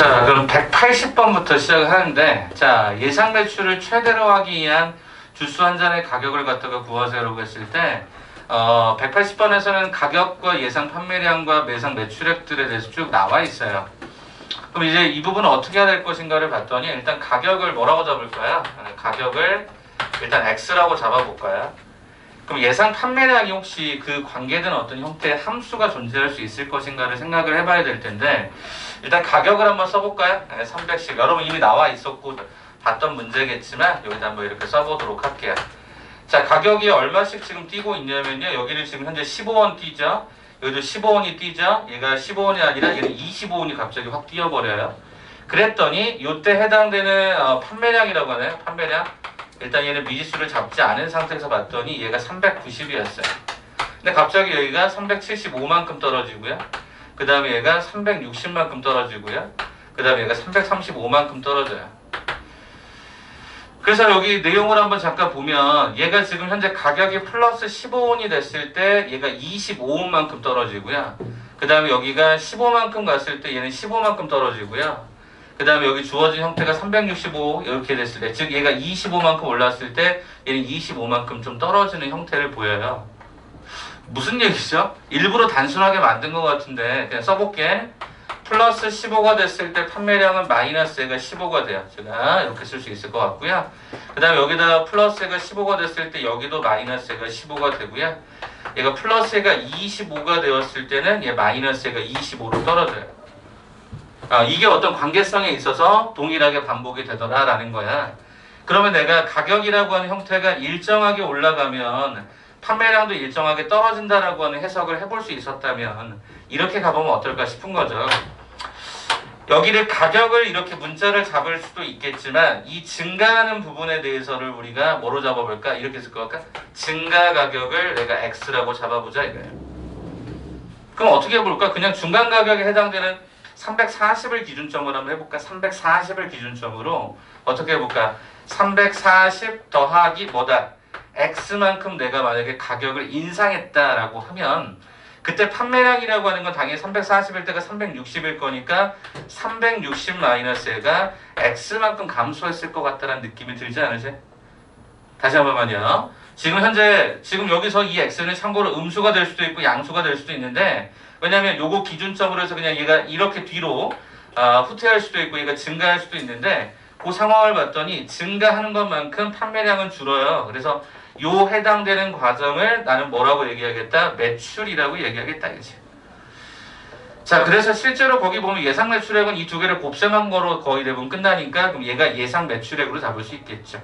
자, 그럼 180번부터 시작을 하는데, 자, 예상 매출을 최대로 하기 위한 주스 한 잔의 가격을 갖다가 구하세요라고 했을 때, 180번에서는 가격과 예상 판매량과 매상 매출액들에 대해서 쭉 나와 있어요. 그럼 이제 이 부분은 어떻게 해야 될 것인가를 봤더니, 일단 가격을 뭐라고 잡을까요? 가격을 일단 X라고 잡아볼까요? 그럼 예상 판매량이 혹시 그 관계된 어떤 형태의 함수가 존재할 수 있을 것인가를 생각을 해봐야 될 텐데, 일단 가격을 한번 써볼까요? 300씩. 여러분 이미 나와 있었고 봤던 문제겠지만 여기다 한번 이렇게 써보도록 할게요. 자, 가격이 얼마씩 지금 뛰고 있냐면요, 여기는 지금 현재 15원 뛰죠. 여기도 15원이 뛰죠. 얘가 15원이 아니라 얘는 25원이 갑자기 확 뛰어버려요. 그랬더니 이때 해당되는 판매량이라고 하나요? 판매량. 일단 얘는 미지수를 잡지 않은 상태에서 봤더니 얘가 390이었어요. 근데 갑자기 여기가 375만큼 떨어지고요. 그 다음에 얘가 360만큼 떨어지고요. 그 다음에 얘가 335만큼 떨어져요. 그래서 여기 내용을 한번 잠깐 보면 얘가 지금 현재 가격이 플러스 15원이 됐을 때 얘가 25원만큼 떨어지고요. 그 다음에 여기가 15만큼 갔을 때 얘는 15만큼 떨어지고요. 그 다음에 여기 주어진 형태가 365 이렇게 됐을 때, 즉 얘가 25만큼 올랐을 때 얘는 25만큼 좀 떨어지는 형태를 보여요. 무슨 얘기죠? 일부러 단순하게 만든 것 같은데 그냥 써볼게. 플러스 15가 됐을 때 판매량은 마이너스가 15가 돼요. 제가 이렇게 쓸 수 있을 것 같고요. 그 다음에 여기다 플러스가 15가 됐을 때 여기도 마이너스가 15가 되고요. 얘가 플러스가 25가 되었을 때는 얘 마이너스가 25로 떨어져요. 이게 어떤 관계성에 있어서 동일하게 반복이 되더라라는 거야. 그러면 내가 가격이라고 하는 형태가 일정하게 올라가면 판매량도 일정하게 떨어진다라고 하는 해석을 해볼 수 있었다면 이렇게 가보면 어떨까 싶은 거죠. 여기를 가격을 이렇게 문자를 잡을 수도 있겠지만 이 증가하는 부분에 대해서를 우리가 뭐로 잡아볼까? 이렇게 쓸 것 같까? 증가 가격을 내가 X라고 잡아보자 이거예요. 그럼 어떻게 해볼까? 그냥 중간 가격에 해당되는 340을 기준점으로 한번 해볼까? 340을 기준점으로 어떻게 해볼까? 340 더하기 뭐다? X만큼 내가 만약에 가격을 인상했다라고 하면 그때 판매량이라고 하는 건 당연히 340일 때가 360일 거니까 360 마이너스가 X만큼 감소했을 것 같다는 느낌이 들지 않으세요? 다시 한 번만요. 지금 여기서 이 X는 참고로 음수가 될 수도 있고 양수가 될 수도 있는데, 왜냐면 요거 기준점으로 해서 그냥 얘가 이렇게 뒤로 후퇴할 수도 있고 얘가 증가할 수도 있는데, 그 상황을 봤더니 증가하는 것만큼 판매량은 줄어요. 그래서 요 해당되는 과정을 나는 뭐라고 얘기하겠다? 매출이라고 얘기하겠다 이거지. 자, 그래서 실제로 거기 보면 예상 매출액은 이 두 개를 곱셈한 거로 거의 대부분 끝나니까 그럼 얘가 예상 매출액으로 잡을 수 있겠죠.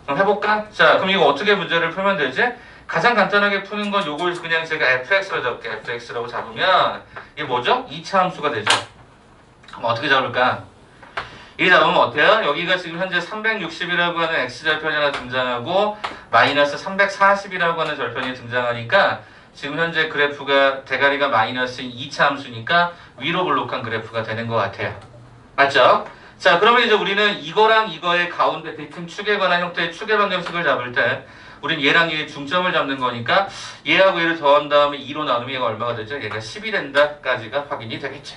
그럼 해볼까? 자, 그럼 이거 어떻게 문제를 풀면 되지? 가장 간단하게 푸는 건 요걸 그냥 제가 fx로 잡을게. fx라고 잡으면 이게 뭐죠? 2차 함수가 되죠. 그럼 어떻게 잡을까? 이 잡으면 어때요? 여기가 지금 현재 360이라고 하는 x절편이 하나 등장하고 마이너스 340이라고 하는 절편이 등장하니까 지금 현재 그래프가 대가리가 마이너스인 2차 함수니까 위로 블록한 그래프가 되는 것 같아요. 맞죠? 자, 그러면 이제 우리는 이거랑 이거의 가운데 대칭 축에 관한 형태의 축의 방정식을 잡을 때 우린 얘랑 얘의 중점을 잡는 거니까 얘하고 얘를 더한 다음에 2로 나누면 얘가 얼마가 되죠? 얘가 10이 된다까지가 확인이 되겠죠.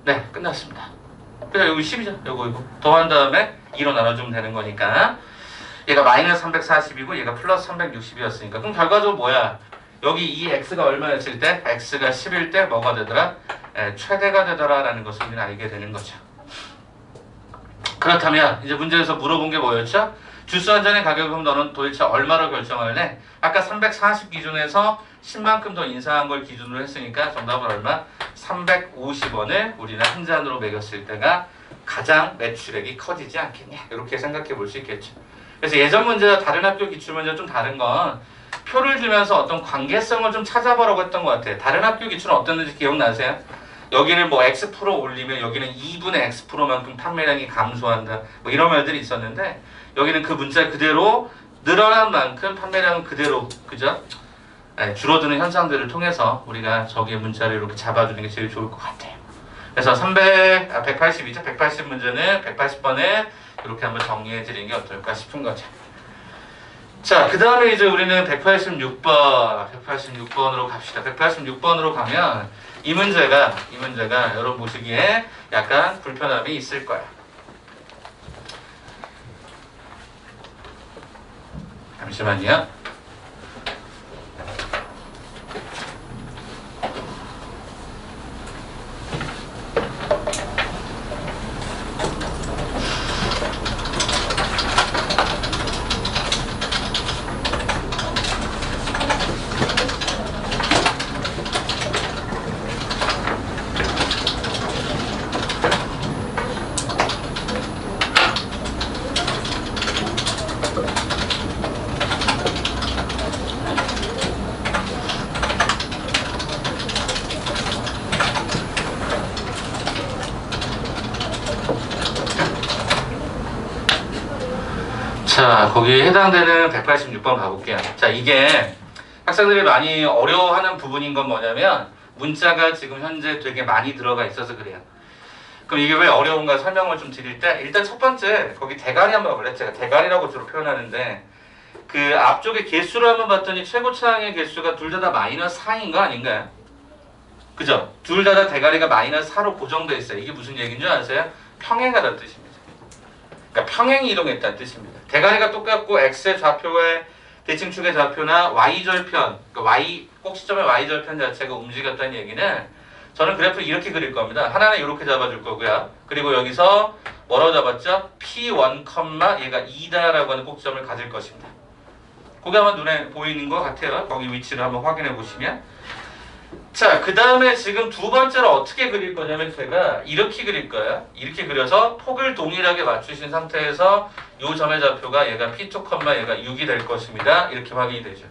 네, 끝났습니다. 그래서 여기 10이죠. 요거 더한 다음에 2로 나눠주면 되는 거니까 얘가 마이너스 340이고 얘가 플러스 360이었으니까 그럼 결과적으로 뭐야? 여기 이 x가 얼마였을 때? x가 10일 때 뭐가 되더라? 최대가 되더라 라는 것을 우리는 알게 되는 거죠. 그렇다면 이제 문제에서 물어본 게 뭐였죠? 주스 한 잔의 가격을 그럼 너는 도대체 얼마로 결정할래? 아까 340 기준에서 10만큼 더 인상한 걸 기준으로 했으니까 정답은 얼마? 350원을 우리는 한 잔으로 매겼을 때가 가장 매출액이 커지지 않겠냐, 이렇게 생각해 볼 수 있겠죠. 그래서 예전 문제와 다른 학교 기출문제와 좀 다른 건 표를 주면서 어떤 관계성을 좀 찾아보라고 했던 것 같아요. 다른 학교 기출은 어땠는지 기억나세요? 여기는 뭐 X% 올리면 여기는 2분의 X%만큼 판매량이 감소한다, 뭐 이런 말들이 있었는데 여기는 그 문자 그대로 늘어난 만큼 판매량은 그대로, 그죠? 줄어드는 현상들을 통해서 우리가 저기의 문자를 이렇게 잡아주는 게 제일 좋을 것 같아요. 그래서 180이죠. 180 문제는 180번에 이렇게 한번 정리해 드리는 게 어떨까 싶은 거죠. 자, 그 다음에 이제 우리는 186번으로 갑시다. 186번으로 가면 이 문제가 여러분 보시기에 약간 불편함이 있을 거야. 잠시만요. 자, 거기에 해당되는 186번 가볼게요. 자, 이게 학생들이 많이 어려워하는 부분인 건 뭐냐면 문자가 지금 현재 되게 많이 들어가 있어서 그래요. 그럼 이게 왜 어려운가 설명을 좀 드릴 때 일단 첫 번째 거기 대가리 한번 볼래요. 제가 대가리라고 주로 표현하는데 그 앞쪽에 개수를 한번 봤더니 최고차항의 개수가 둘 다 마이너스 4인 거 아닌가요? 그죠? 둘 다 대가리가 마이너스 4로 고정되어 있어요. 이게 무슨 얘기인 줄 아세요? 평행하다는 뜻입니다. 그러니까 평행이 이동했다는 뜻입니다. 대가리가 똑같고 x의 좌표의 대칭축의 좌표나 y절편, 그러니까 y 꼭지점의 y절편 자체가 움직였다는 얘기는 저는 그래프를 이렇게 그릴 겁니다. 하나는 이렇게 잡아줄 거고요. 그리고 여기서 뭐라고 잡았죠? P1, 얘가 2다라고 하는 꼭지점을 가질 것입니다. 그게 아마 눈에 보이는 것 같아요. 거기 위치를 한번 확인해 보시면. 자, 그 다음에 지금 두 번째로 어떻게 그릴 거냐면 제가 이렇게 그릴 거예요. 이렇게 그려서 폭을 동일하게 맞추신 상태에서 이 점의 좌표가 얘가 P2, 얘가 6이 될 것입니다. 이렇게 확인이 되죠.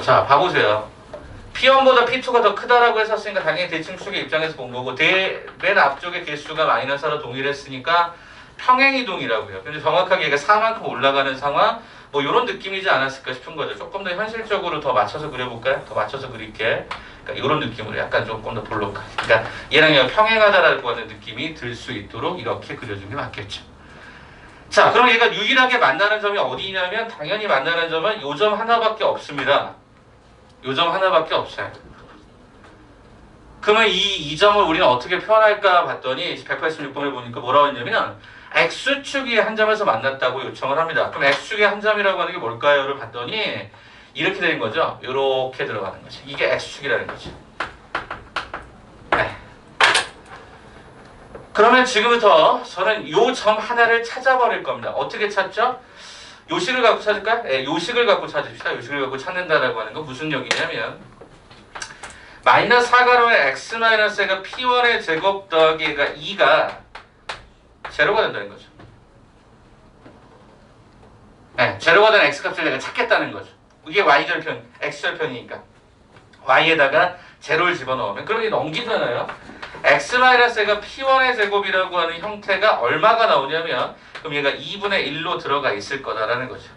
자, 봐보세요. P1보다 P2가 더 크다라고 했었으니까 당연히 대칭축의 입장에서 본 거고 맨 앞쪽의 개수가 마이너스 4로 동일했으니까 평행이동이라고요. 근데 정확하게 얘가 4만큼 올라가는 상황 뭐 이런 느낌이지 않았을까 싶은 거죠. 조금 더 현실적으로 더 맞춰서 그려볼까요? 더 맞춰서 그릴게. 그러니까 이런 느낌으로 약간 조금 더 볼록한. 그러니까 얘랑 얘가 평행하다라고 하는 느낌이 들 수 있도록 이렇게 그려주는 게 맞겠죠. 자, 그럼 얘가 유일하게 만나는 점이 어디냐면 당연히 만나는 점은 요 점 하나밖에 없습니다. 요 점 하나밖에 없어요. 그러면 이 점을 우리는 어떻게 표현할까 봤더니 186번을 보니까 뭐라고 했냐면 X축이 한 점에서 만났다고 요청을 합니다. 그럼 X축의 한 점이라고 하는 게 뭘까요?를 봤더니 이렇게 되는 거죠. 이렇게 들어가는 거죠. 이게 X축이라는 거죠. 네. 그러면 지금부터 저는 요 점 하나를 찾아버릴 겁니다. 어떻게 찾죠? 요식을 갖고 찾을까요? 네, 요식을 갖고 찾읍시다. 요식을 갖고 찾는다라고 하는 건 무슨 얘기냐면 마이너스 4가로의 x-가 p1의 제곱 더하기 얘가 2가 제로가 된다는 거죠. 네, 제로가 된 x값을 내가 찾겠다는 거죠. 이게 y절편, x절편이니까 y에다가 제로를 집어넣으면 그럼 이게 넘기잖아요. x-가 p1의 제곱이라고 하는 형태가 얼마가 나오냐면 그럼 얘가 2분의 1로 들어가 있을 거다라는 거죠.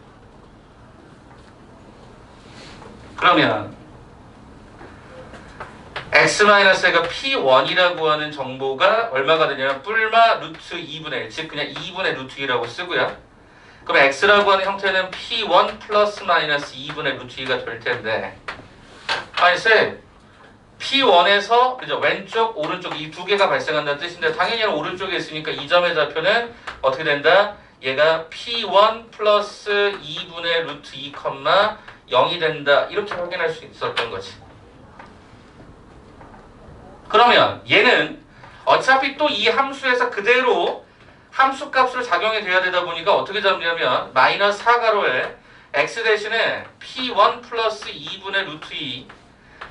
그러면 x-가 p1이라고 하는 정보가 얼마가 되냐면 뿔마 루트 2분의 1, 즉 그냥 2분의 루트 2라고 쓰고요. 그럼 x라고 하는 형태는 p1 플러스 마이너스 2분의 루트 2가 될 텐데 아니 쌤 P1에서 그죠? 왼쪽, 오른쪽 이 두 개가 발생한다는 뜻인데 당연히 오른쪽에 있으니까 이 점의 좌표는 어떻게 된다? 얘가 P1 플러스 2분의 루트 2, 0이 된다. 이렇게 확인할 수 있었던 거지. 그러면 얘는 어차피 또 이 함수에서 그대로 함수 값으로 작용이 돼야 되다 보니까 어떻게 잡냐면 마이너스 4가로에 x 대신에 P1 플러스 2분의 루트 2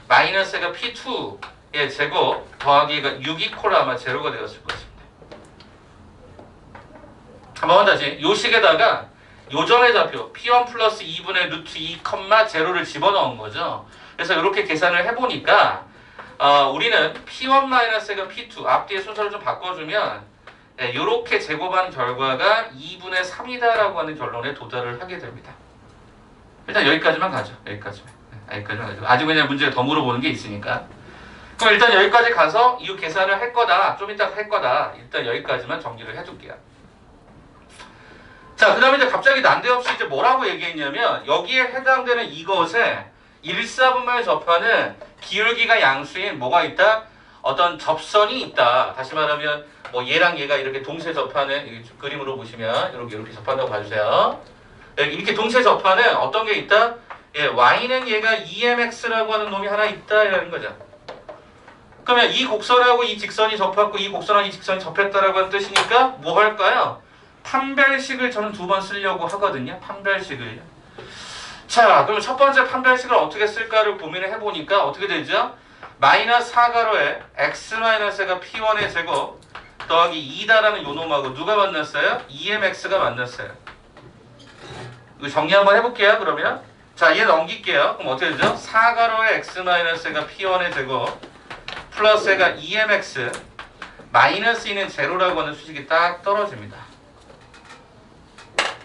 마이너스가 P2의 제곱 더하기가 6이퀄 아마 제로가 되었을 것입니다. 한번 다시 요 식에다가 요 점의 좌표 P1 플러스 2분의 루트 2, 제로를 집어넣은 거죠. 그래서 이렇게 계산을 해보니까 우리는 P1 마이너스가 P2 앞뒤의 순서를 좀 바꿔주면 이렇게 제곱한 결과가 2분의 3이다라고 하는 결론에 도달을 하게 됩니다. 일단 여기까지만 가죠. 여기까지만 가죠. 아직 그냥 문제가 더 물어보는 게 있으니까. 그럼 일단 여기까지 가서 이 계산을 할 거다. 좀 이따 할 거다. 일단 여기까지만 정리를 해둘게요. 자, 그 다음에 이제 갑자기 난데없이 이제 뭐라고 얘기했냐면 여기에 해당되는 이것에 1사분면에 접하는 기울기가 양수인 뭐가 있다? 어떤 접선이 있다. 다시 말하면 뭐 얘랑 얘가 이렇게 동시에 접하는 그림으로 보시면 이렇게 접한다고 봐주세요. 이렇게 동시에 접하는 어떤 게 있다? 예, y는 얘가 EMX라고 하는 놈이 하나 있다라는 거죠. 그러면 이 곡선하고 이 직선이 접했고 이 곡선하고 이 직선이 접했다라고 하는 뜻이니까 뭐 할까요? 판별식을 저는 2번 쓰려고 하거든요. 판별식을요. 자, 그럼 첫 번째 판별식을 어떻게 쓸까를 고민을 해보니까 어떻게 되죠? 마이너스 4가로에 x-가 p1의 제곱 더하기 2다라는 요 놈하고 누가 만났어요? EMX가 만났어요. 이거 정리 한번 해볼게요. 그러면 자, 얘 넘길게요. 그럼 어떻게 되죠? 4가로에 x-가 p1의 제곱 플러스 얘가 EMX 마이너스 2는 제로라고 하는 수식이 딱 떨어집니다.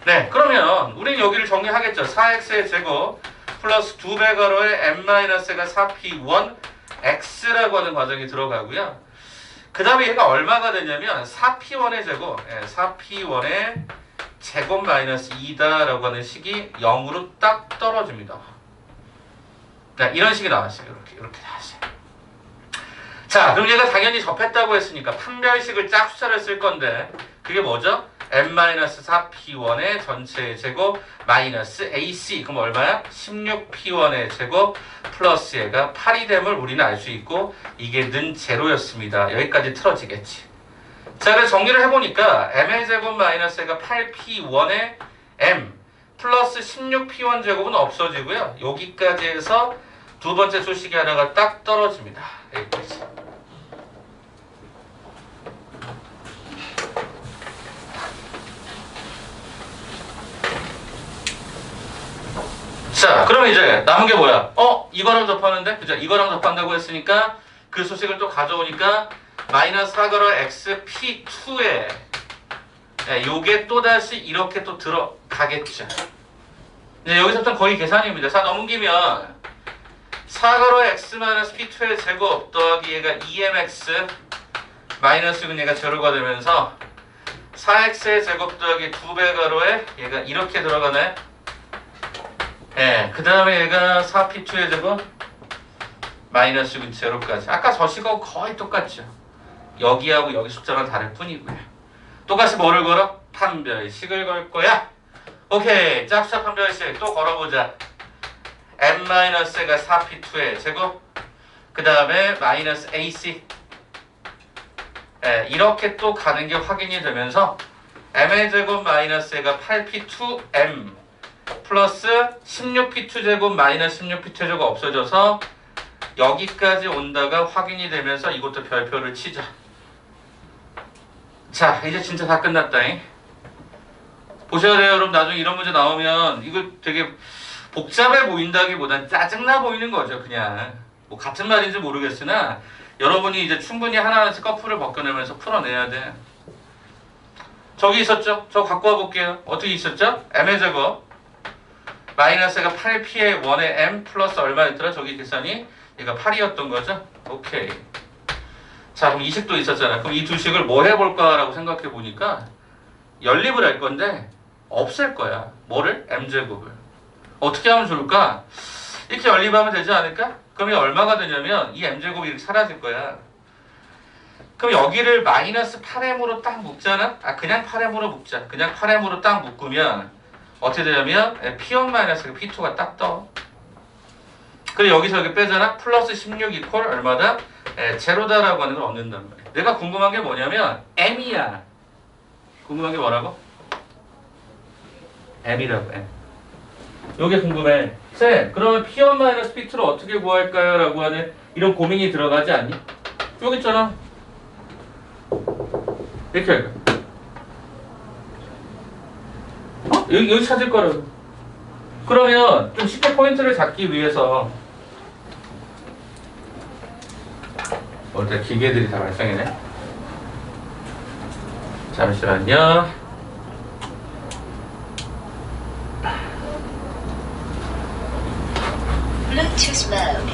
네, 그러면 우리는 여기를 정리하겠죠. 4x의 제곱 플러스 2배 가로에 m-가 4p1 x라고 하는 과정이 들어가고요. 그 다음에 얘가 얼마가 되냐면 4p1의 제곱 4p1의 제곱 마이너스 2다라고 하는 식이 0으로 딱 떨어집니다. 네, 이런 식이 나왔어요. 이렇게 나왔어요. 자, 그럼 얘가 당연히 접했다고 했으니까 판별식을 짝수차를 쓸 건데 그게 뭐죠? m-4p1의 전체의 제곱 마이너스 ac 그럼 얼마야? 16p1의 제곱 플러스 얘가 8이 됨을 우리는 알 수 있고 이게 는 제로였습니다. 여기까지 틀어지겠지. 자, 그래서 정리를 해보니까 m의 제곱 마이너스 얘가 8p1의 m 플러스 16p1 제곱은 없어지고요. 여기까지 해서 두 번째 수식이 하나가 딱 떨어집니다. 여기까지. 자, 그러면 이제 남은 게 뭐야? 이거랑 접하는데? 그죠? 이거랑 접한다고 했으니까 그 수식을 또 가져오니까 마이너스 4가로 x p2에 요게 또다시 이렇게 또 들어가겠죠. 이제 여기서부터 거의 계산입니다. 자, 넘기면 4가로 x 마이너스 p2의 제곱 더하기 얘가 EMX 마이너스 6은 얘가 제로가 되면서 4x의 제곱 더하기 2배 가로에 얘가 이렇게 들어가네. 예, 그 다음에 얘가 4p2의 제곱 마이너스 6은 제로까지. 아까 저 식하고 거의 똑같죠. 여기하고 여기 숫자가 다를 뿐이고요. 똑같이 뭐를 걸어? 판별식을 걸 거야. 오케이, 짝수차 판별식 또 걸어보자. m-가 4p2의 제곱 그 다음에 마이너스 ac 이렇게 또 가는 게 확인이 되면서 m의 제곱 마이너스 얘가 8p2m 플러스 16p2 제곱 마이너스 16p2 제곱 없어져서 여기까지 온다가 확인이 되면서 이것도 별표를 치자. 자, 이제 진짜 다 끝났다잉. 보셔야 돼요. 여러분 나중에 이런 문제 나오면 이거 되게 복잡해 보인다기보단 짜증나 보이는 거죠. 그냥 뭐 같은 말인지 모르겠으나 여러분이 이제 충분히 하나하나씩 커플을 벗겨내면서 풀어내야 돼. 저기 있었죠? 저 갖고 와볼게요. 어떻게 있었죠? m의 제곱 마이너스가 8p의 1의 m 플러스 얼마였더라? 저기 계산이 얘가 8이었던 거죠? 오케이. 자, 그럼 이 식도 있었잖아. 그럼 이 두 식을 뭐 해볼까라고 생각해 보니까 연립을 할 건데 없앨 거야. 뭐를? m제곱을. 어떻게 하면 좋을까? 이렇게 연립하면 되지 않을까? 그러면 얼마가 되냐면 이 m제곱이 이렇게 사라질 거야. 그럼 여기를 마이너스 8m으로 딱 묶잖아? 그냥 8m으로 묶자. 그냥 8m으로 딱 묶으면 어떻게 되냐면 p1 마이너스 p2가 딱 떠. 그리고 여기서 여기 빼잖아? 플러스 16 이퀄 얼마다? 제로다라고 하는 걸 얻는단 말이야. 내가 궁금한 게 뭐냐면 m이야. 궁금한 게 뭐라고? m이라고. m. 요게 궁금해. 쌤, 그러면 p1 마이너스 p2를 어떻게 구할까요? 라고 하는 이런 고민이 들어가지 않니? 여기 있잖아. 이렇게 할까? 여기 찾을 거라고. 그러면 좀 쉽게 포인트를 잡기 위해서 일단 기계들이 다 발생이네. 잠시만요. Bluetooth mode.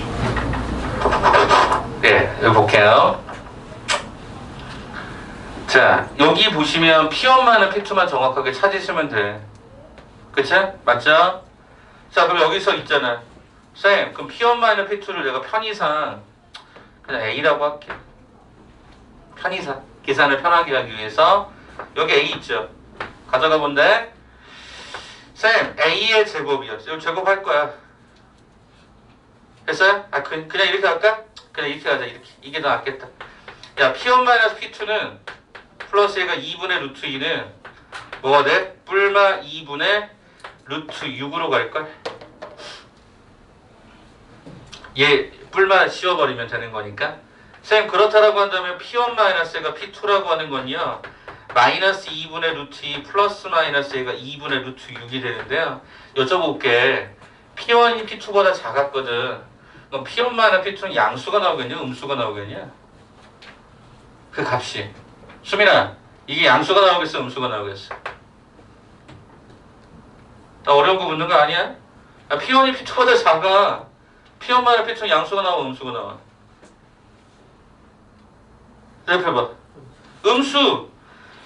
네, 여기 볼게요. 자, 여기 보시면 P1만은 P2만 정확하게 찾으시면 돼. 그치? 맞죠? 자, 그럼 여기서 있잖아. 쌤, 그럼 P1 마이너스 P2를 내가 편의상 그냥 A라고 할게. 편의상. 계산을 편하게 하기 위해서 여기 A 있죠? 가져가 본데 쌤, A의 제곱이요. 이거 제곱할 거야. 됐어요? 아, 그냥 이렇게 할까? 그냥 이렇게 하자, 이렇게. 이게 더 낫겠다. 야, P1 마이너스 P2는 플러스 얘가 2분의 루트 2는 뭐가 돼? 뿔마 2분의 루트 6으로 갈걸? 얘 뿔마 씌워버리면 되는 거니까. 쌤, 그렇다라고 한다면 P1 마이너스 얘가 P2라고 하는 건요. 마이너스 2분의 루트 2 플러스 마이너스 얘가 2분의 루트 6이 되는데요. 여쭤볼게. P1이 P2보다 작았거든. 그럼 P1 마이너스 P2는 양수가 나오겠냐? 음수가 나오겠냐? 그 값이. 수민아, 이게 양수가 나오겠어? 음수가 나오겠어? 나 어려운 거 묻는 거 아니야? P1이 P2보다 작아. P1 마이너스 P2는 양수가 나와? 음수가 나와? 대답해봐. 음수!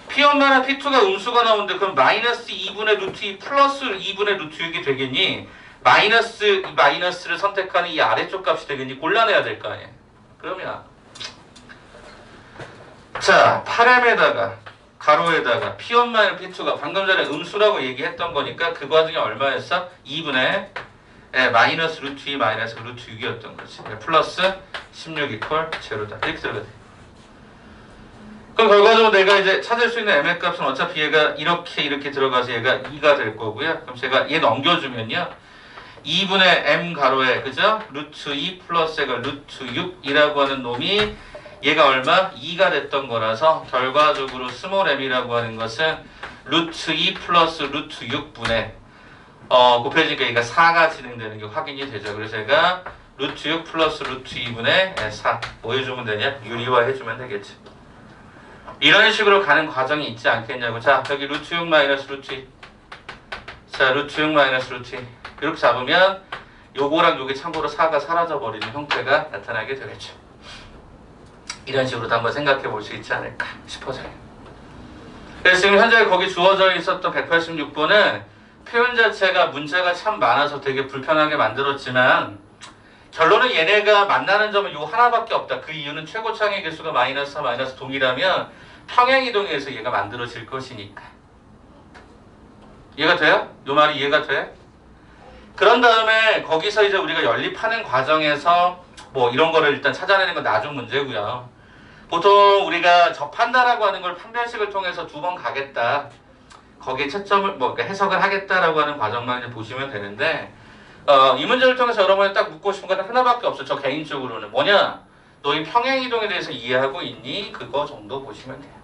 P1 마이너스 P2가 음수가 나오는데 그럼 마이너스 2분의 루트 2 플러스 2분의 루트 6이 되겠니? 마이너스를 선택하는 이 아래쪽 값이 되겠니? 골라내야 될 거 아니야. 그러면 자, 8m에다가 가로에다가 P1 마이너스 P2가 방금 전에 음수라고 얘기했던 거니까 그 과정이 얼마였어? 2분의 마이너스 루트 2 마이너스 루트 6이었던 거지. 플러스 16 이퀄 제로다. 이렇게 들어가야 돼. 그럼 결과적으로 내가 이제 찾을 수 있는 m의 값은 어차피 얘가 이렇게 들어가서 얘가 2가 될 거고요. 그럼 제가 얘 넘겨주면요. 2분의 m 가로에 그죠? 루트 2 플러스 얘가 루트 6이라고 하는 놈이 얘가 얼마? 2가 됐던 거라서 결과적으로 스몰 m이라고 하는 것은 루트 2 플러스 루트 6분의 곱해지니까 얘가 4가 진행되는 게 확인이 되죠. 그래서 얘가 루트 6 플러스 루트 2분의 4 뭐 해주면 되냐? 유리화 해주면 되겠지. 이런 식으로 가는 과정이 있지 않겠냐고. 자, 여기 루트 6 마이너스 루트 2. 자, 루트 6 마이너스 루트 2. 이렇게 잡으면 요거랑 요게 참고로 4가 사라져버리는 형태가 나타나게 되겠죠. 이런 식으로도 한번 생각해 볼 수 있지 않을까 싶어서요. 그래서 지금 현재 거기 주어져 있었던 186번은 표현 자체가 문제가 참 많아서 되게 불편하게 만들었지만 결론은 얘네가 만나는 점은 요 하나밖에 없다. 그 이유는 최고창의 개수가 마이너스 4, 마이너스 동이라면 평행이동에서 얘가 만들어질 것이니까. 이해가 돼요? 요 말이 이해가 돼? 그런 다음에 거기서 이제 우리가 연립하는 과정에서 뭐 이런 거를 일단 찾아내는 건 나중 문제고요. 보통 우리가 접한다라고 하는 걸 판별식을 통해서 2번 가겠다. 거기에 채점을 그러니까 해석을 하겠다라고 하는 과정만 이제 보시면 되는데 이 문제를 통해서 여러분이 딱 묻고 싶은 건 하나밖에 없어. 저 개인적으로는 뭐냐? 너희 평행이동에 대해서 이해하고 있니? 그거 정도 보시면 돼요.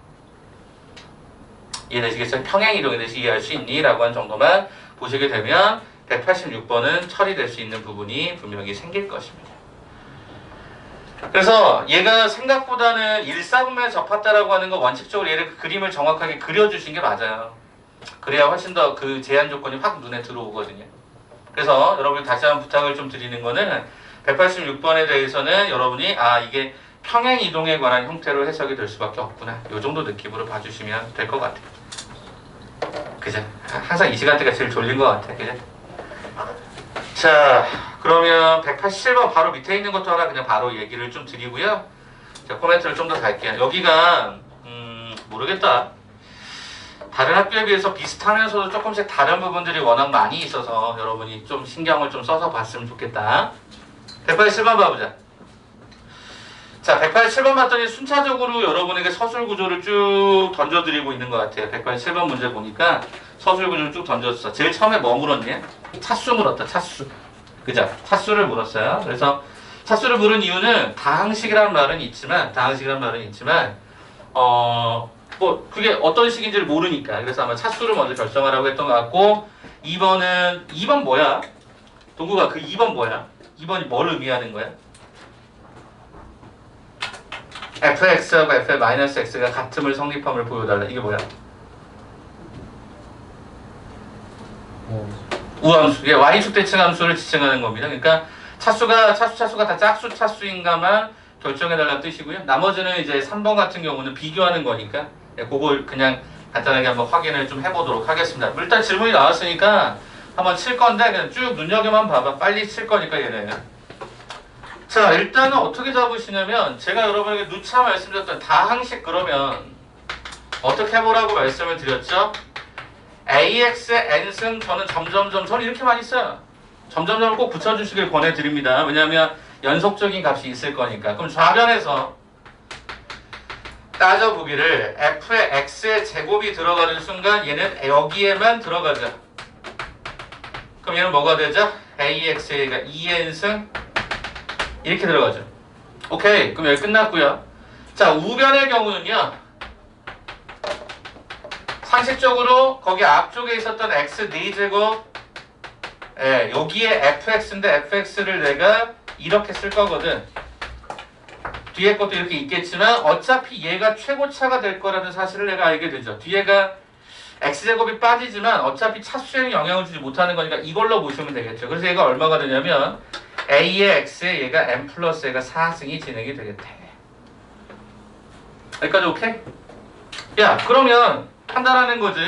이해되시겠어요? 평행이동에 대해서 이해할 수 있니? 라고 하는 정도만 보시게 되면 186번은 처리될 수 있는 부분이 분명히 생길 것입니다. 그래서 얘가 생각보다는 1사분면에 접했다라고 하는 거 원칙적으로 얘를 그 그림을 정확하게 그려주신 게 맞아요. 그래야 훨씬 더 그 제한 조건이 확 눈에 들어오거든요. 그래서 여러분이 다시 한번 부탁을 좀 드리는 거는 186번에 대해서는 여러분이 이게 평행 이동에 관한 형태로 해석이 될 수밖에 없구나. 이 정도 느낌으로 봐주시면 될 것 같아요. 그죠? 항상 이 시간대가 제일 졸린 것 같아. 그죠? 자, 그러면 187번 바로 밑에 있는 것도 하나 그냥 바로 얘기를 좀 드리고요. 자, 코멘트를 좀 더 달게요. 여기가 모르겠다. 다른 학교에 비해서 비슷하면서도 조금씩 다른 부분들이 워낙 많이 있어서 여러분이 좀 신경을 좀 써서 봤으면 좋겠다. 187번 봐보자. 자, 187번 봤더니 순차적으로 여러분에게 서술 구조를 쭉 던져드리고 있는 것 같아요. 187번 문제 보니까 서술 구조를 쭉 던졌어. 제일 처음에 뭐 물었니? 차수 물었다. 차수. 그죠? 차수를 물었어요. 그래서 차수를 물은 이유는 다항식이라는 말은 있지만 뭐 그게 어떤 식인지를 모르니까. 그래서 아마 차수를 먼저 결정하라고 했던 것 같고 2번 뭐야? 동구가 그 2번 뭐야? 2번이 뭘 의미하는 거야? fx하고 f-x가 같음을 성립함을 보여달라. 이게 뭐야? 우함수. 예, y축 대칭 함수를 지칭하는 겁니다. 그러니까 차수가 다 짝수 차수인가만 결정해달라는 뜻이고요. 나머지는 이제 3번 같은 경우는 비교하는 거니까 그걸 그냥 간단하게 한번 확인을 좀 해보도록 하겠습니다. 일단 질문이 나왔으니까 한번 칠 건데 그냥 쭉 눈여겨만 봐봐. 빨리 칠 거니까 얘네. 자, 일단은 어떻게 잡으시냐면 제가 여러분에게 누차 말씀드렸던 다항식 그러면 어떻게 해보라고 말씀을 드렸죠? AX의 n승 저는 점점점 저는 이렇게 많이 써요. 점점점을 꼭 붙여주시길 권해드립니다. 왜냐하면 연속적인 값이 있을 거니까. 그럼 좌변에서 따져보기를 f의 x의 제곱이 들어가는 순간 얘는 여기에만 들어가죠. 그럼 얘는 뭐가 되죠? AX가 2n승 이렇게 들어가죠. 오케이. 그럼 여기 끝났고요. 자, 우변의 경우는요. 상식적으로 거기 앞쪽에 있었던 x 4제곱 여기에 fx인데 fx를 내가 이렇게 쓸 거거든. 뒤에 것도 이렇게 있겠지만 어차피 얘가 최고차가 될 거라는 사실을 내가 알게 되죠. 뒤에가 x제곱이 빠지지만 어차피 차수에는 영향을 주지 못하는 거니까 이걸로 보시면 되겠죠. 그래서 얘가 얼마가 되냐면 a의 x에 얘가 n 플러스 얘가 4승이 진행이 되겠다. 여기까지 오케이? 야, 그러면 판단하는 거지.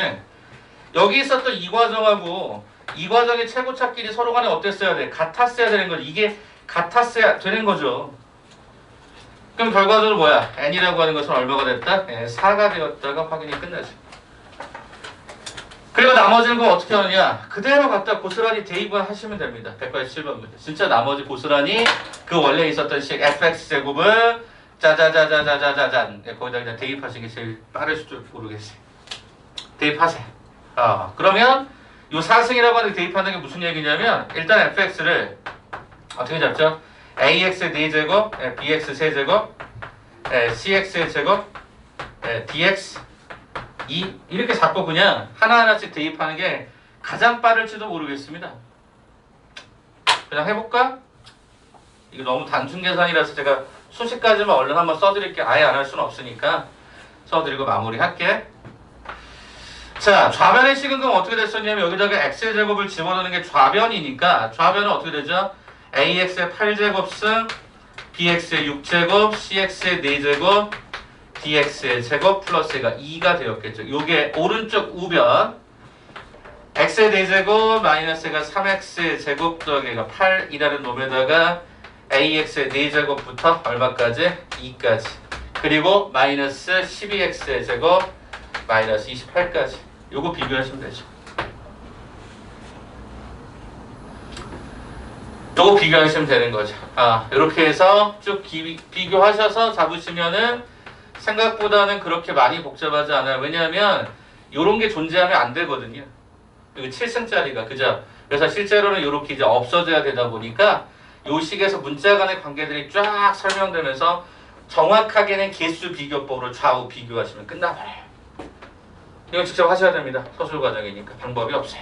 여기 있었던 이 과정하고 이 과정의 최고차끼리 서로 간에 어땠어야 돼? 같았어야 되는 거지. 이게 같았어야 되는 거죠. 그럼 결과적으로 뭐야? n이라고 하는 것은 얼마가 됐다? 4가 되었다가 확인이 끝나죠. 그리고 나머지는 그럼 어떻게 하느냐? 그대로 갖다 고스란히 대입을 하시면 됩니다. 187번 문제. 진짜 나머지 고스란히 그 원래 있었던 식 fx제곱을 짜자자자자자자잔 거기다 그냥 대입하시는 게 제일 빠르실 줄 모르겠어요. 대입하세요. 그러면 요 4승이라고 하는 게 대입하는 게 무슨 얘기냐면 일단 fx를 어떻게 잡죠? ax의 4제곱, bx 3제곱, cx의 제곱, dx 2 이렇게 잡고 그냥 하나하나씩 대입하는 게 가장 빠를지도 모르겠습니다. 그냥 해볼까? 이거 너무 단순 계산이라서 제가 수식까지만 얼른 한번 써드릴게요. 아예 안 할 수는 없으니까 써드리고 마무리할게. 자, 좌변의 식은 그럼 어떻게 됐었냐면 여기다가 x의 제곱을 집어넣는 게 좌변이니까 좌변은 어떻게 되죠? ax의 8제곱승, bx의 6제곱, cx의 4제곱, dx의 제곱 플러스가 2가 되었겠죠. 요게 오른쪽 우변 x의 4제곱 마이너스가 3x의 제곱 더하기가 8이라는 놈에다가 ax의 4제곱부터 얼마까지? 2까지. 그리고 마이너스 12x의 제곱 마이너스 28까지. 요거 비교하시면 되죠. 요거 비교하시면 되는 거죠. 이렇게 해서 쭉 비교하셔서 잡으시면은 생각보다는 그렇게 많이 복잡하지 않아요. 왜냐하면 요런 게 존재하면 안 되거든요. 이거 7승짜리가 그죠? 그래서 실제로는 요렇게 이제 없어져야 되다 보니까 요 식에서 문자 간의 관계들이 쫙 설명되면서 정확하게는 개수 비교법으로 좌우 비교하시면 끝나버려요. 이건 직접 하셔야 됩니다. 서술 과정이니까 방법이 없어요.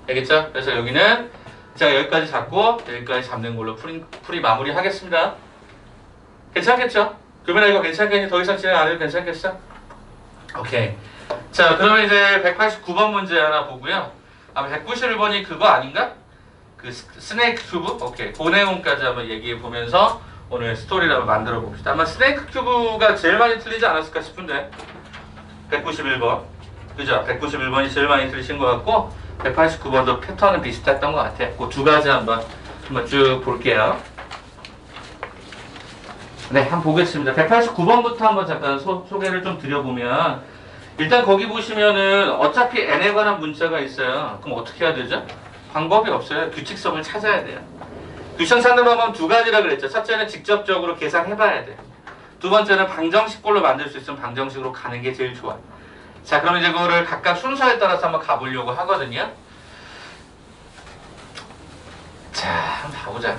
알겠죠? 그래서 여기는 제가 여기까지 잡고 여기까지 잡는 걸로 풀이 마무리 하겠습니다. 괜찮겠죠? 교민아 이거 괜찮겠니? 더 이상 진행 안 해도 괜찮겠어? 오케이. 자, 그러면 이제 189번 문제 하나 보고요. 191번이 그거 아닌가? 그 스네이크 큐브? 오케이. 그 내용까지 한번 얘기해 보면서 오늘 스토리를 한번 만들어 봅시다. 아마 스네이크 큐브가 제일 많이 틀리지 않았을까 싶은데 191번 그죠? 191번이 제일 많이 틀리신 것 같고 189번도 패턴은 비슷했던 것 같아. 그 두 가지 한번 쭉 볼게요. 네, 한번 보겠습니다. 189번부터 한번 잠깐 소개를 좀 드려보면 일단 거기 보시면은 어차피 n에 관한 문자가 있어요. 그럼 어떻게 해야 되죠? 방법이 없어요. 규칙성을 찾아야 돼요. 규칙성 찾는 방법은 두 가지라 그랬죠. 첫째는 직접적으로 계산해봐야 돼요. 두 번째는 방정식꼴로 만들 수 있으면 방정식으로 가는 게 제일 좋아. 자, 그럼 이제 그거를 각각 순서에 따라서 한번 가보려고 하거든요. 자, 한번 가보자.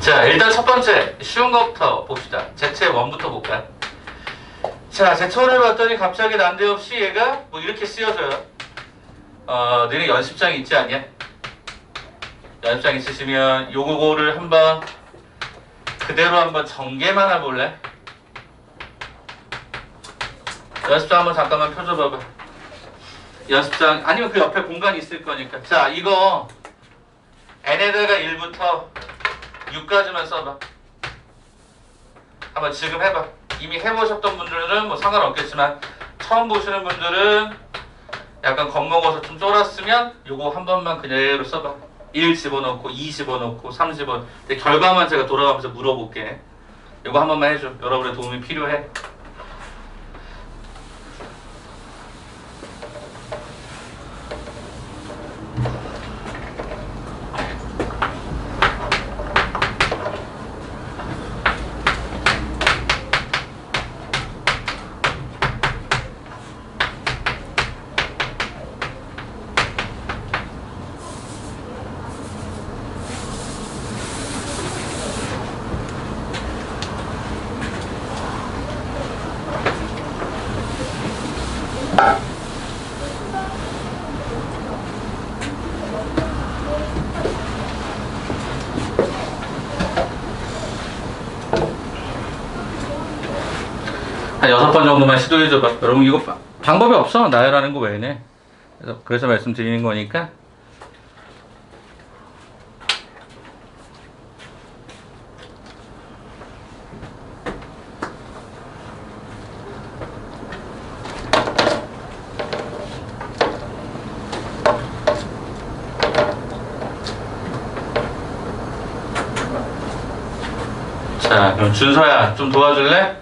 자, 일단 첫 번째 쉬운 것부터 봅시다. 제체 1부터 볼까요? 자, 제초를 봤더니 갑자기 난데없이 얘가 뭐 이렇게 쓰여져요. 너네 연습장 있지 않냐? 연습장 있으시면 요거를 한번 그대로 한번 전개만 해볼래? 연습장 한번 잠깐만 펴줘봐봐. 연습장 아니면 그 옆에 공간이 있을 거니까. 자, 이거 n에다가 1부터 6까지만 써봐. 한번 지금 해봐. 이미 해보셨던 분들은 뭐 상관없겠지만 처음 보시는 분들은 약간 겁먹어서 좀 쫄았으면 요거 한 번만 그대로 써봐. 1 집어넣고 2 집어넣고 3 집어넣고 결과만 제가 돌아가면서 물어볼게. 요거 한 번만 해줘. 여러분의 도움이 필요해. 한 6번 정도만 시도해줘봐. 여러분 이거 방법이 없어. 나열하는 거 외에는. 그래서 말씀드리는 거니까. 자, 그럼 준서야 좀 도와줄래?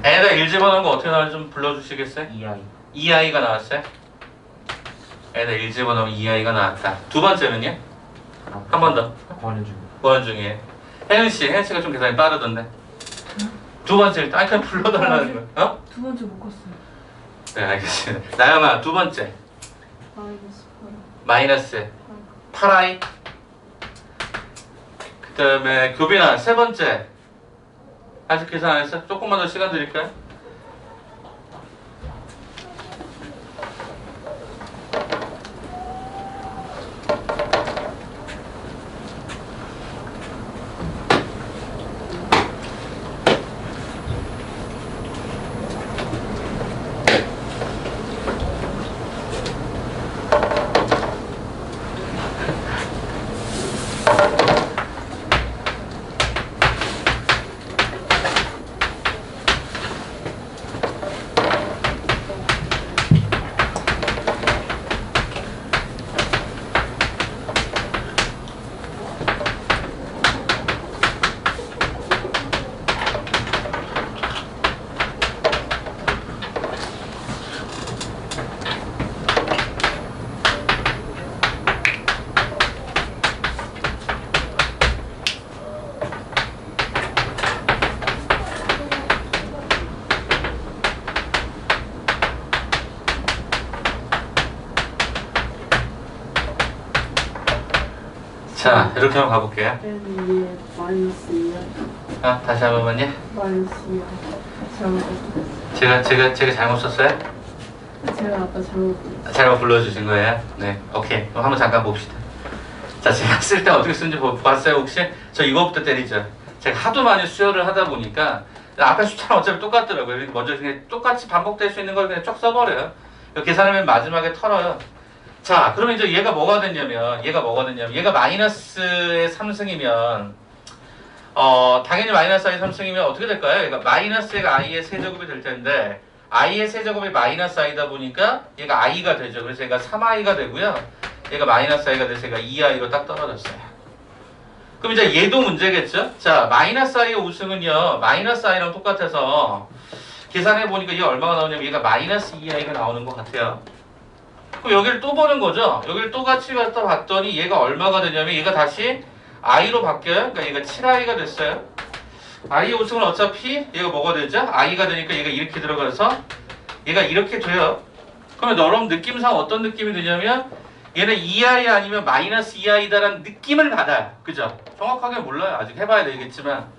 애에다 1 집어넣은 거 어떻게 나오는지 좀 불러주시겠어요? 2i 2i가 나왔어요? 애에다 1 집어넣으면 2i가 나왔다. 두 번째는요? 한 번 더. 구하는 중. 보안 중에 혜은 씨가 좀 계산이 빠르던데. 두 번째 일단 그냥 불러달라는 거야. 어? 두 번째 못 컸어요. 네, 알겠습니다. 나영아 두 번째 마이너스 8. 마이너스 8i. 그 다음에 교빈아 세 번째 아직 계산 안 했어? 조금만 더 시간 드릴까요? 자, 이렇게 한번 가볼게요. N에 마이너스 2야. 아, 다시 한 번만요. 마이너스 2야. 잘못 제가 잘못 썼어요? 제가 아까 잘못 잘못 불러주신 거예요? 네, 오케이. 그럼 한번 잠깐 봅시다. 자, 제가 쓸 때 어떻게 쓰는지 봤어요, 혹시? 저 이거부터 때리죠. 제가 하도 많이 수혈을 하다 보니까 앞에 숫자는 어차피 똑같더라고요. 먼저 그냥 똑같이 반복될 수 있는 걸 그냥 쭉 써버려요. 계산하면 마지막에 털어요. 자, 그러면 이제 얘가 뭐가 됐냐면 얘가 마이너스의 3승이면 당연히 마이너스 i 3승이면 어떻게 될까요? 얘가 마이너스가 i의 세제곱이 될 텐데 i의 세제곱이 마이너스 i다 보니까 얘가 i가 되죠. 그래서 얘가 3i가 되고요. 얘가 마이너스 i가 돼서 얘가 2i로 딱 떨어졌어요. 그럼 이제 얘도 문제겠죠? 자, 마이너스 i의 우승은요 마이너스 i랑 똑같아서 계산해 보니까 얘가 얼마가 나오냐면 얘가 마이너스 2i가 나오는 것 같아요. 그럼 여기를 또 보는 거죠. 여기를 또 같이 갖다 봤더니 얘가 얼마가 되냐면 얘가 다시 i로 바뀌어요. 그러니까 얘가 7i가 됐어요. i의 우승은 어차피 얘가 뭐가 되죠? i가 되니까 얘가 이렇게 들어가서 얘가 이렇게 돼요. 그러면 여러분 느낌상 어떤 느낌이 드냐면 얘는 2i 아니면 마이너스 2i다라는 느낌을 받아요. 그죠? 정확하게 몰라요. 아직 해봐야 되겠지만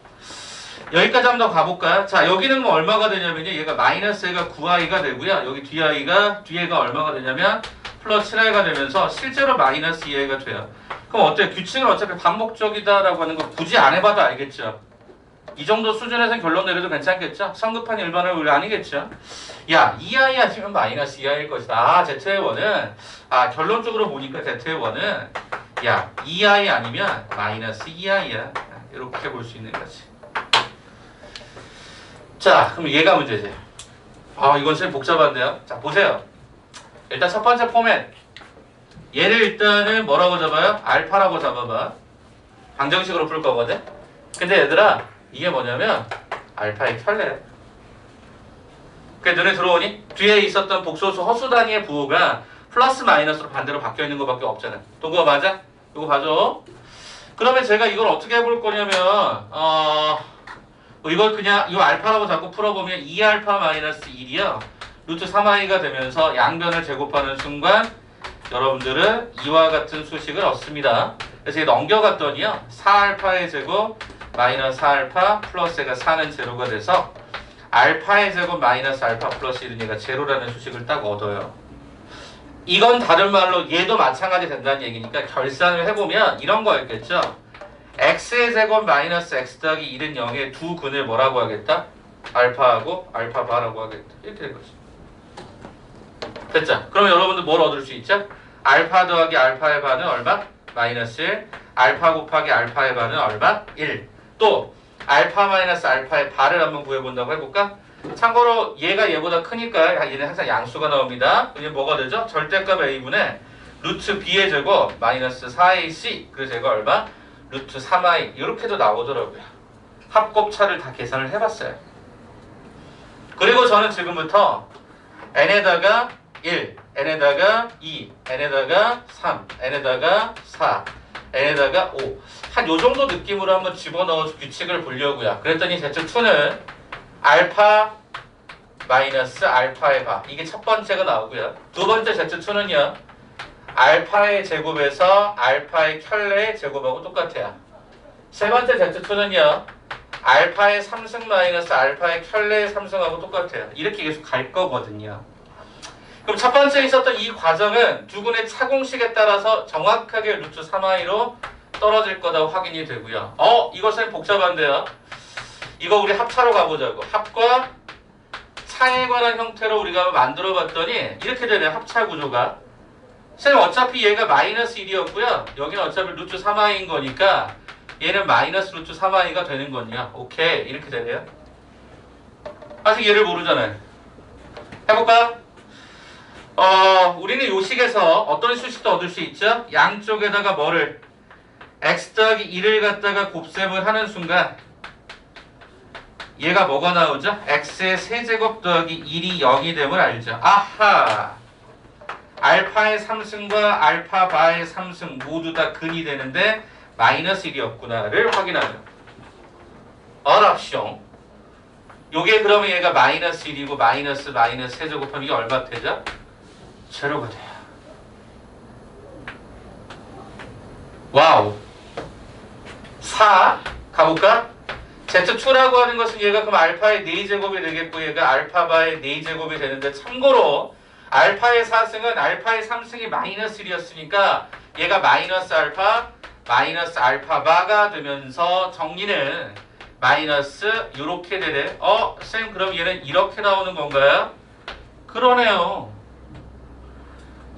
여기까지 한번 더 가볼까요? 자, 여기는 뭐 얼마가 되냐면요. 얘가 마이너스 얘가 9i가 되고요. 여기 뒤에가 얼마가 되냐면 플러스 7i가 되면서 실제로 마이너스 2i가 돼요. 그럼 어때요? 규칙은 어차피 반복적이다라고 하는 거 굳이 안 해봐도 알겠죠? 이 정도 수준에서 결론 내려도 괜찮겠죠? 성급한 일반을 우리 아니겠죠? 야, 2i 아니면 마이너스 2i일 것이다. 아, Z의 원은 결론적으로 보니까 Z의 원은 야, 2i 아니면 마이너스 2i야. 이렇게 볼 수 있는 거지. 자, 그럼 얘가 문제지. 아, 이건 좀 복잡한데요. 자, 보세요. 일단 첫 번째 포맷. 얘를 일단은 뭐라고 잡아요? 알파라고 잡아봐. 방정식으로 풀 거거든. 근데 얘들아, 이게 뭐냐면 알파의 켤레. 그게 눈에 들어오니? 뒤에 있었던 복소수 허수 단위의 부호가 플러스 마이너스로 반대로 바뀌어 있는 것밖에 없잖아. 동구가 맞아? 이거 봐줘. 그러면 제가 이걸 어떻게 해볼 거냐면 이걸 그냥 이 알파라고 자꾸 풀어보면 2알파 마이너스 1이요. 루트 3i가 되면서 양변을 제곱하는 순간 여러분들은 이와 같은 수식을 얻습니다. 그래서 이게 넘겨갔더니요. 4알파의 제곱 마이너스 4알파 플러스 가 4는 제로가 돼서 알파의 제곱 마이너스 알파 플러스 1은 얘가 제로라는 수식을 딱 얻어요. 이건 다른 말로 얘도 마찬가지 된다는 얘기니까 결산을 해보면 이런 거였겠죠. x의 제곱 마이너스 x 더하기 1은 0의 두 근을 뭐라고 하겠다? 알파하고 알파 바라고 하겠다. 이렇게 된 거지. 됐죠? 그럼 여러분들 뭘 얻을 수 있죠? 알파 더하기 알파의 반은 얼마? 마이너스 1. 알파 곱하기 알파의 반은 얼마? 1. 또 알파 마이너스 알파의 발을 한번 구해본다고 해볼까? 참고로 얘가 얘보다 크니까 얘는 항상 양수가 나옵니다. 이게 뭐가 되죠? 절대값 a분의 루트 b의 제곱 마이너스 4ac 그래서 얘가 얼마? 루트 3i 이렇게도 나오더라고요. 합곱차를 다 계산을 해봤어요. 그리고 저는 지금부터 n에다가 1, n에다가 2, n에다가 3, n에다가 4, n에다가 5 한 요정도 느낌으로 한번 집어넣어서 규칙을 보려고요. 그랬더니 Z2는 알파 마이너스 알파의 바 이게 첫 번째가 나오고요. 두 번째 Z2는요. 알파의 제곱에서 알파의 켤레의 제곱하고 똑같아요. 세 번째 Z2는요. 알파의 3승 마이너스 알파의 켤레의 3승하고 똑같아요. 이렇게 계속 갈 거거든요. 그럼 첫 번째 있었던 이 과정은 두 군의 차공식에 따라서 정확하게 루트 3i로 떨어질 거다 확인이 되고요. 이것은 복잡한데요. 이거 우리 합차로 가보자고. 합과 차에 관한 형태로 우리가 만들어 봤더니 이렇게 되네. 합차 구조가. 쌤 어차피 얘가 마이너스 1이었고요. 여기는 어차피 루트 3i인 거니까 얘는 마이너스 루트 3i가 되는 거냐. 오케이. 이렇게 되네요. 아직 얘를 모르잖아요. 해볼까? 우리는 요 식에서 어떤 수식도 얻을 수 있죠? 양쪽에다가 뭐를 x 더하기 1을 갖다가 곱셈을 하는 순간 얘가 뭐가 나오죠? x의 세제곱 더하기 1이 0이 됨을 알죠? 아하! 알파의 3승과 알파 바의 3승 모두 다 근이 되는데 마이너스 1이었구나를 확인하죠. 어랍숑. 요게 그러면 얘가 마이너스 1이고 마이너스 세제곱하면 이게 얼마 되죠? 제로가 돼요. 와우. 4 가볼까? Z2라고 하는 것은 얘가 그럼 알파의 4제곱이 되겠고 얘가 알파 바의 4제곱이 되는데 참고로 알파의 4승은 알파의 3승이 마이너스 1이었으니까 얘가 마이너스 알파 바가 되면서 정리는 마이너스 요렇게 되네. 쌤 그럼 얘는 이렇게 나오는 건가요? 그러네요.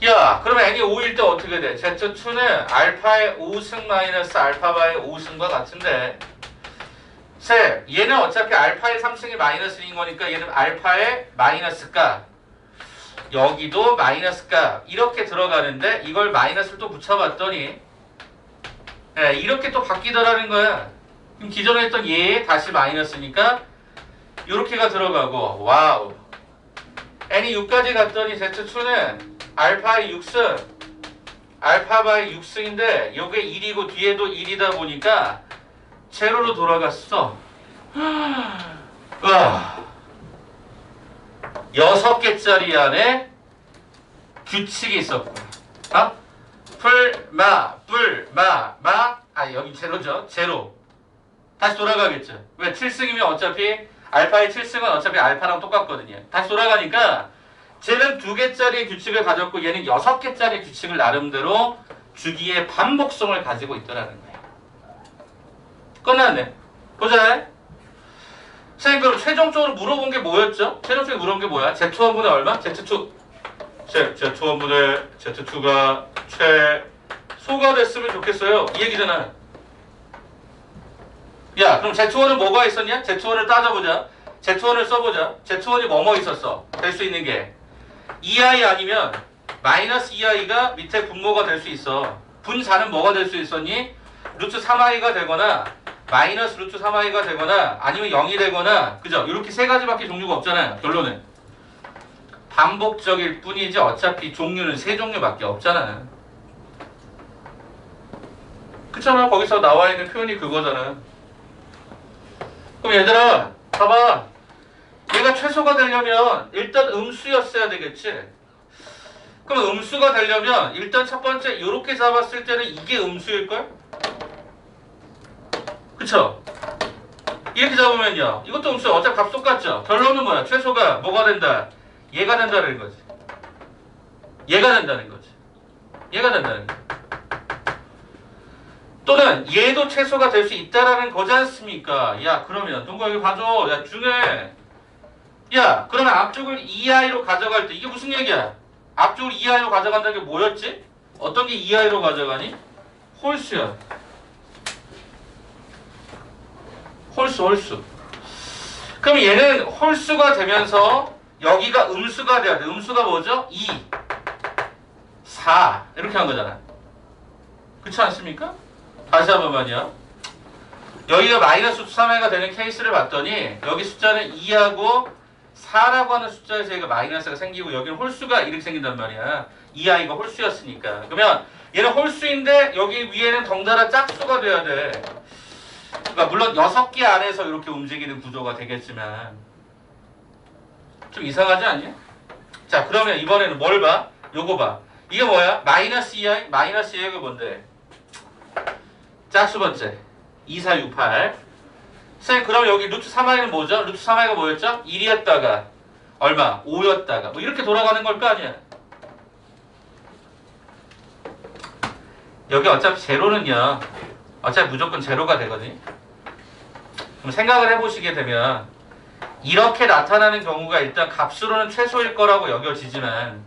야 그러면 n이 5일 때 어떻게 돼? Z2는 알파의 5승 마이너스 알파바의 5승과 같은데 쌤 얘는 어차피 알파의 3승이 마이너스 1인 거니까 얘는 알파의 마이너스값 여기도 마이너스값 이렇게 들어가는데 이걸 마이너스를 또 붙여봤더니 이렇게 또 바뀌더라는 거야. 그럼 기존에 했던 얘 다시 마이너스니까 이렇게가 들어가고 와우 n이 6까지 갔더니 Z2는 알파의 6승 알파바의 6승인데 요게 1이고 뒤에도 1이다 보니까 제로로 돌아갔어. 와 6개짜리 안에 규칙이 있었구나. 여기 제로죠. 제로. 다시 돌아가겠죠. 왜? 7승이면 어차피 알파의 7승은 어차피 알파랑 똑같거든요. 다시 돌아가니까 쟤는 2개짜리의 규칙을 가졌고 얘는 6개짜리 규칙을 나름대로 주기의 반복성을 가지고 있더라는 거예요. 끝났네. 보자. 선생님 그럼 최종적으로 물어본 게 뭐였죠? 최종적으로 물어본 게 뭐야? Z1분의 얼마? Z2 Z1분의 Z2가 최소가 됐으면 좋겠어요. 이 얘기잖아. 야 그럼 Z1은 뭐가 있었냐? Z1을 따져보자. Z1을 써보자. Z1이 뭐뭐 있었어? 될 수 있는 게 2i 아니면 마이너스 2i가 밑에 분모가 될 수 있어. 분4는 뭐가 될 수 있었니? 루트 3i가 되거나 마이너스 루트 3i가 되거나 아니면 0이 되거나, 그죠? 이렇게 세 가지밖에 종류가 없잖아요. 결론은 반복적일 뿐이지 어차피 종류는 세 종류밖에 없잖아. 그렇잖아. 거기서 나와 있는 표현이 그거잖아. 그럼 얘들아 봐봐. 얘가 최소가 되려면 일단 음수였어야 되겠지. 그럼 음수가 되려면 일단 첫 번째 이렇게 잡았을 때는 이게 음수일걸? 그쵸? 이렇게 잡으면요 이것도 음수. 어차피 값 똑같죠? 결론은 뭐야? 최소가 뭐가 된다? 얘가 된다는 거지. 얘가 된다는 거지. 얘가 된다는 거지. 또는 얘도 최소가 될 수 있다라는 거지 않습니까? 야 그러면 동거 여기 봐줘. 야 중에 야 그러면 앞쪽을 2i로 가져갈 때 이게 무슨 얘기야? 앞쪽을 2i로 가져간다는 게 뭐였지? 어떤 게 2i로 가져가니? 홀수야. 홀수. 그럼 얘는 홀수가 되면서 여기가 음수가 돼야 돼. 음수가 뭐죠? 2, 4 이렇게 한 거잖아. 그렇지 않습니까? 다시 한 번만요. 여기가 마이너스 3i가 되는 케이스를 봤더니 여기 숫자는 2하고 4라고 하는 숫자에서 얘가 마이너스가 생기고 여기는 홀수가 이렇게 생긴단 말이야. 2i가 홀수였으니까. 그러면 얘는 홀수인데 여기 위에는 덩달아 짝수가 돼야 돼. 그러니까 물론 6개 안에서 이렇게 움직이는 구조가 되겠지만 좀 이상하지 않냐? 자 그러면 이번에는 뭘 봐? 요거 봐. 이게 뭐야? 마이너스 2i? 마이너스 2i가 뭔데? 짝수 번째 2, 4, 6, 8. 선생님 그럼 여기 루트 3i는 뭐죠? 루트 3i가 뭐였죠? 1이었다가 얼마? 5였다가 뭐 이렇게 돌아가는 걸 거 아니야. 여기 어차피 제로는요 어차피 무조건 제로가 되거든요. 그럼 생각을 해보시게 되면 이렇게 나타나는 경우가 일단 값으로는 최소일 거라고 여겨지지만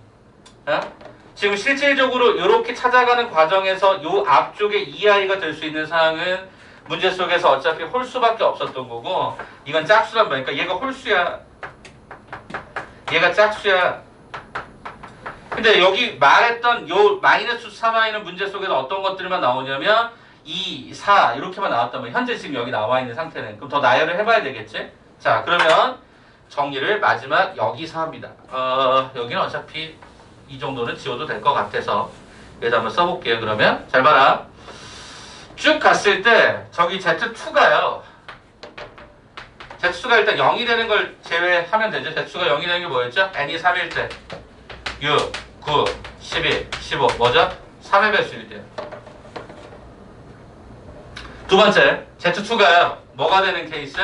지금 실질적으로 이렇게 찾아가는 과정에서 요 앞쪽에 2i가 될 수 있는 사항은 문제 속에서 어차피 홀수밖에 없었던 거고 이건 짝수란 말이야. 그러니까 얘가 홀수야. 얘가 짝수야. 근데 여기 말했던 요 마이너스 3i는 문제 속에서 어떤 것들만 나오냐면 2, 4 이렇게만 나왔단 말이야. 현재 지금 여기 나와 있는 상태는. 그럼 더 나열을 해봐야 되겠지? 자 그러면 정리를 마지막 여기서 합니다. 여기는 어차피 이 정도는 지워도 될 것 같아서 여기다 한번 써볼게요. 그러면 잘 봐라. 쭉 갔을 때 저기 Z2가요. Z2가 일단 0이 되는 걸 제외하면 되죠. Z2가 0이 되는 게 뭐였죠? n이 3일 때 6, 9, 11, 15 뭐죠? 3의 배수일 때요. 두 번째 Z2가요. 뭐가 되는 케이스?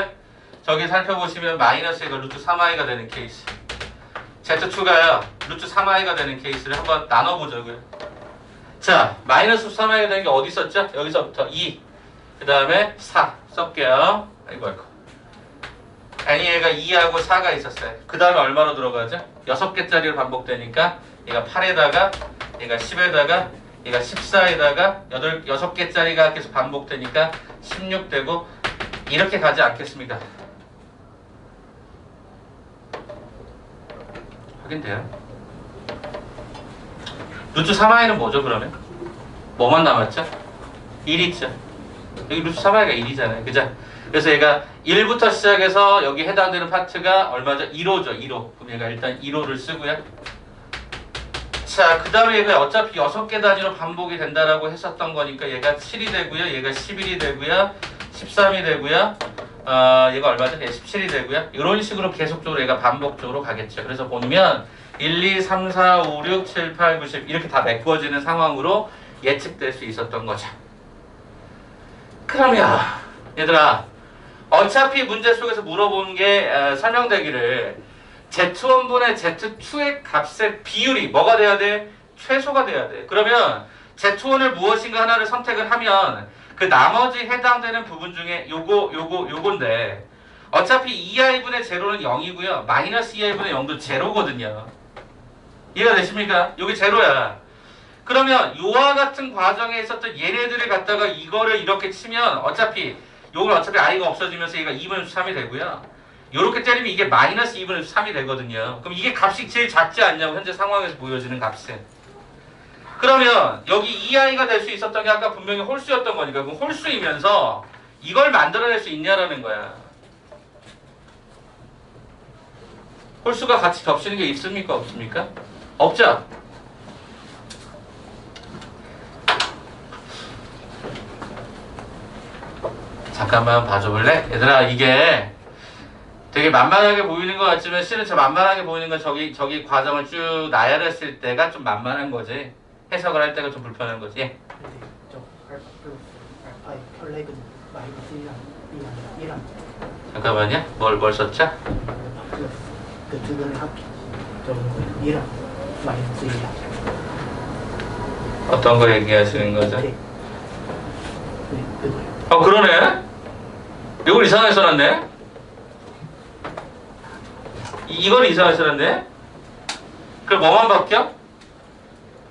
저기 살펴보시면 마이너스가 루트 3i가 되는 케이스. Z2가요. 루트 3i가 되는 케이스를 한번 나눠보자고요. 자, 마이너스 3i가 되는 게 어디 있었죠? 여기서부터 2, 그 다음에 4 쓸게요. 아이고. 아니 얘가 2하고 4가 있었어요. 그 다음에 얼마로 들어가죠? 6개짜리로 반복되니까 얘가 8에다가 얘가 10에다가 얘가 14에다가 6개짜리가 계속 반복되니까 16 되고 이렇게 가지 않겠습니다. 확인돼요? 루트 3i는 뭐죠 그러면? 뭐만 남았죠? 1 있죠. 여기 루트 3i가 1이잖아요. 그죠? 그래서 얘가 1부터 시작해서 여기 해당되는 파트가 얼마죠? 1호죠. 1호. 그럼 얘가 일단 1호를 쓰고요. 자, 그 다음에 얘가 어차피 6개 단위로 반복이 된다라고 했었던 거니까 얘가 7이 되고요. 얘가 11이 되고요. 13이 되고요. 얘가 얼마죠? 얘 17이 되고요. 이런 식으로 계속적으로 얘가 반복적으로 가겠죠. 그래서 보면 1, 2, 3, 4, 5, 6, 7, 8, 9, 10 이렇게 다 메꿔지는 상황으로 예측될 수 있었던 거죠. 그러면 얘들아 어차피 문제 속에서 물어본 게 설명되기를 Z1분의 Z2의 값의 비율이 뭐가 돼야 돼? 최소가 돼야 돼. 그러면 Z1을 무엇인가 하나를 선택을 하면 그 나머지 해당되는 부분 중에 요건데 어차피 2i분의 제로는 0이고요. 마이너스 2i분의 0도 제로거든요. 이해가 되십니까? 여기 제로야. 그러면 요와 같은 과정에 있었던 얘네들을 갖다가 이거를 이렇게 치면 어차피 요건 어차피 i가 없어지면서 얘가 2분의 3이 되고요. 요렇게 때리면 이게 마이너스 2분의 3이 되거든요. 그럼 이게 값이 제일 작지 않냐고 현재 상황에서 보여지는 값은. 그러면 여기 2i가 될 수 있었던 게 아까 분명히 홀수였던 거니까 그럼 홀수이면서 이걸 만들어낼 수 있냐라는 거야. 홀수가 같이 겹치는 게 있습니까? 없습니까? 없죠? 잠깐만 봐줘볼래? 얘들아 이게 되게 만만하게 보이는 것 같지만 실은 저 만만하게 보이는 건 저기 과정을 쭉 나열했을 때가 좀 만만한 거지. 해석을 할 때가 좀 불편한 거지. 예. 근데 저 알파 플러스 알파의 혈렉은 마이너스 1이랑 잠깐만요. 뭘 썼죠? 플러스 그 두 번의 합계 적은 거예요. 1이랑 마이너스 1이랑 어떤 거 얘기하시는 거죠? 네, 그거요. 그러네. 이걸 이상하게 써놨네. 이걸 이상하게 써놨네. 그럼 뭐만 바뀌어?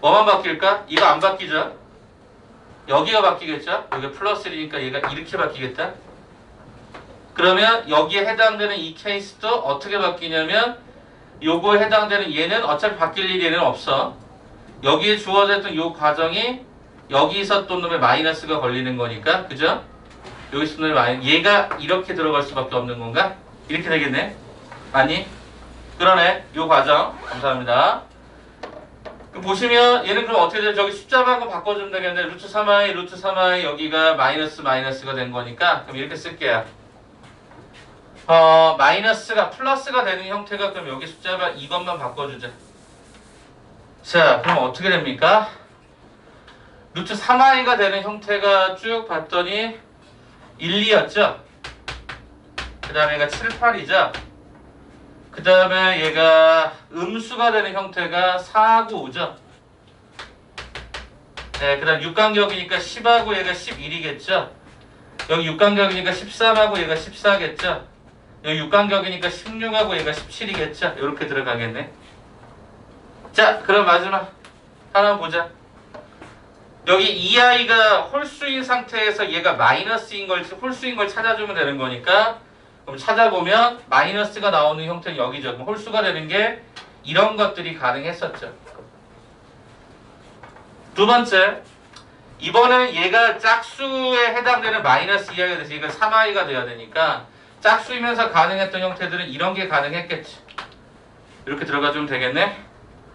뭐만 바뀔까? 이거 안 바뀌죠? 여기가 바뀌겠죠? 여기 플러스 1이니까 얘가 이렇게 바뀌겠다. 그러면 여기에 해당되는 이 케이스도 어떻게 바뀌냐면 요거에 해당되는 얘는 어차피 바뀔 일이 얘는 없어. 여기에 주어져 있던 요 과정이 여기서 또 놈의 마이너스가 걸리는 거니까 그죠? 여기서 또 놈의 마이너스 얘가 이렇게 들어갈 수밖에 없는 건가? 이렇게 되겠네? 아니? 그러네. 요 과정 감사합니다. 그럼 보시면 얘는 그럼 어떻게 돼? 저기 숫자만 한번 바꿔주면 되겠는데 루트 3i 여기가 마이너스가 된 거니까 그럼 이렇게 쓸게요. 마이너스가 플러스가 되는 형태가 그럼 여기 숫자가 이것만 바꿔주자. 자 그럼 어떻게 됩니까? 루트 3i가 되는 형태가 쭉 봤더니 1, 2였죠? 그 다음에 얘가 7, 8이죠? 그 다음에 얘가 음수가 되는 형태가 4하고 5죠? 네, 그 다음 육간격이니까 10하고 얘가 11이겠죠? 여기 육간격이니까 13하고 얘가 14겠죠? 여기 육간격이니까 16하고 얘가 17이겠죠? 이렇게 들어가겠네. 자, 그럼 마지막 하나 보자. 여기 2i가 홀수인 상태에서 얘가 마이너스인 걸 홀수인 걸 찾아주면 되는 거니까 그럼 찾아보면 마이너스가 나오는 형태는 여기죠. 그럼 홀수가 되는 게 이런 것들이 가능했었죠. 두 번째, 이번에는 얘가 짝수에 해당되는 마이너스 2i가 돼서 얘가 3i가 돼야 되니까 짝수이면서 가능했던 형태들은 이런 게 가능했겠지. 이렇게 들어가주면 되겠네.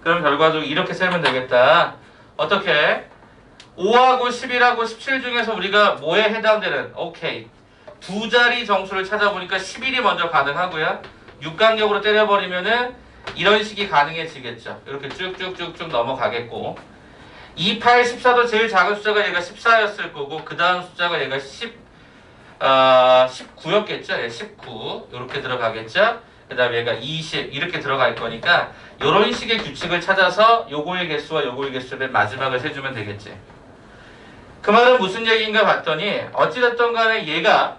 그럼 결과적으로 이렇게 세면 되겠다. 어떻게? 5하고 11하고 17 중에서 우리가 뭐에 해당되는 오케이 두 자리 정수를 찾아보니까 11이 먼저 가능하고요. 육간격으로 때려버리면은 이런 식이 가능해지겠죠. 이렇게 쭉쭉쭉쭉 넘어가겠고 2, 8, 14도 제일 작은 숫자가 얘가 14였을 거고 그 다음 숫자가 얘가 19였겠죠. 예, 19 이렇게 들어가겠죠. 그 다음에 얘가 20 이렇게 들어갈 거니까 이런 식의 규칙을 찾아서 요거의 개수와 요거의 개수를 마지막을 세주면 되겠지. 그 말은 무슨 얘기인가 봤더니 어찌됐든 간에 얘가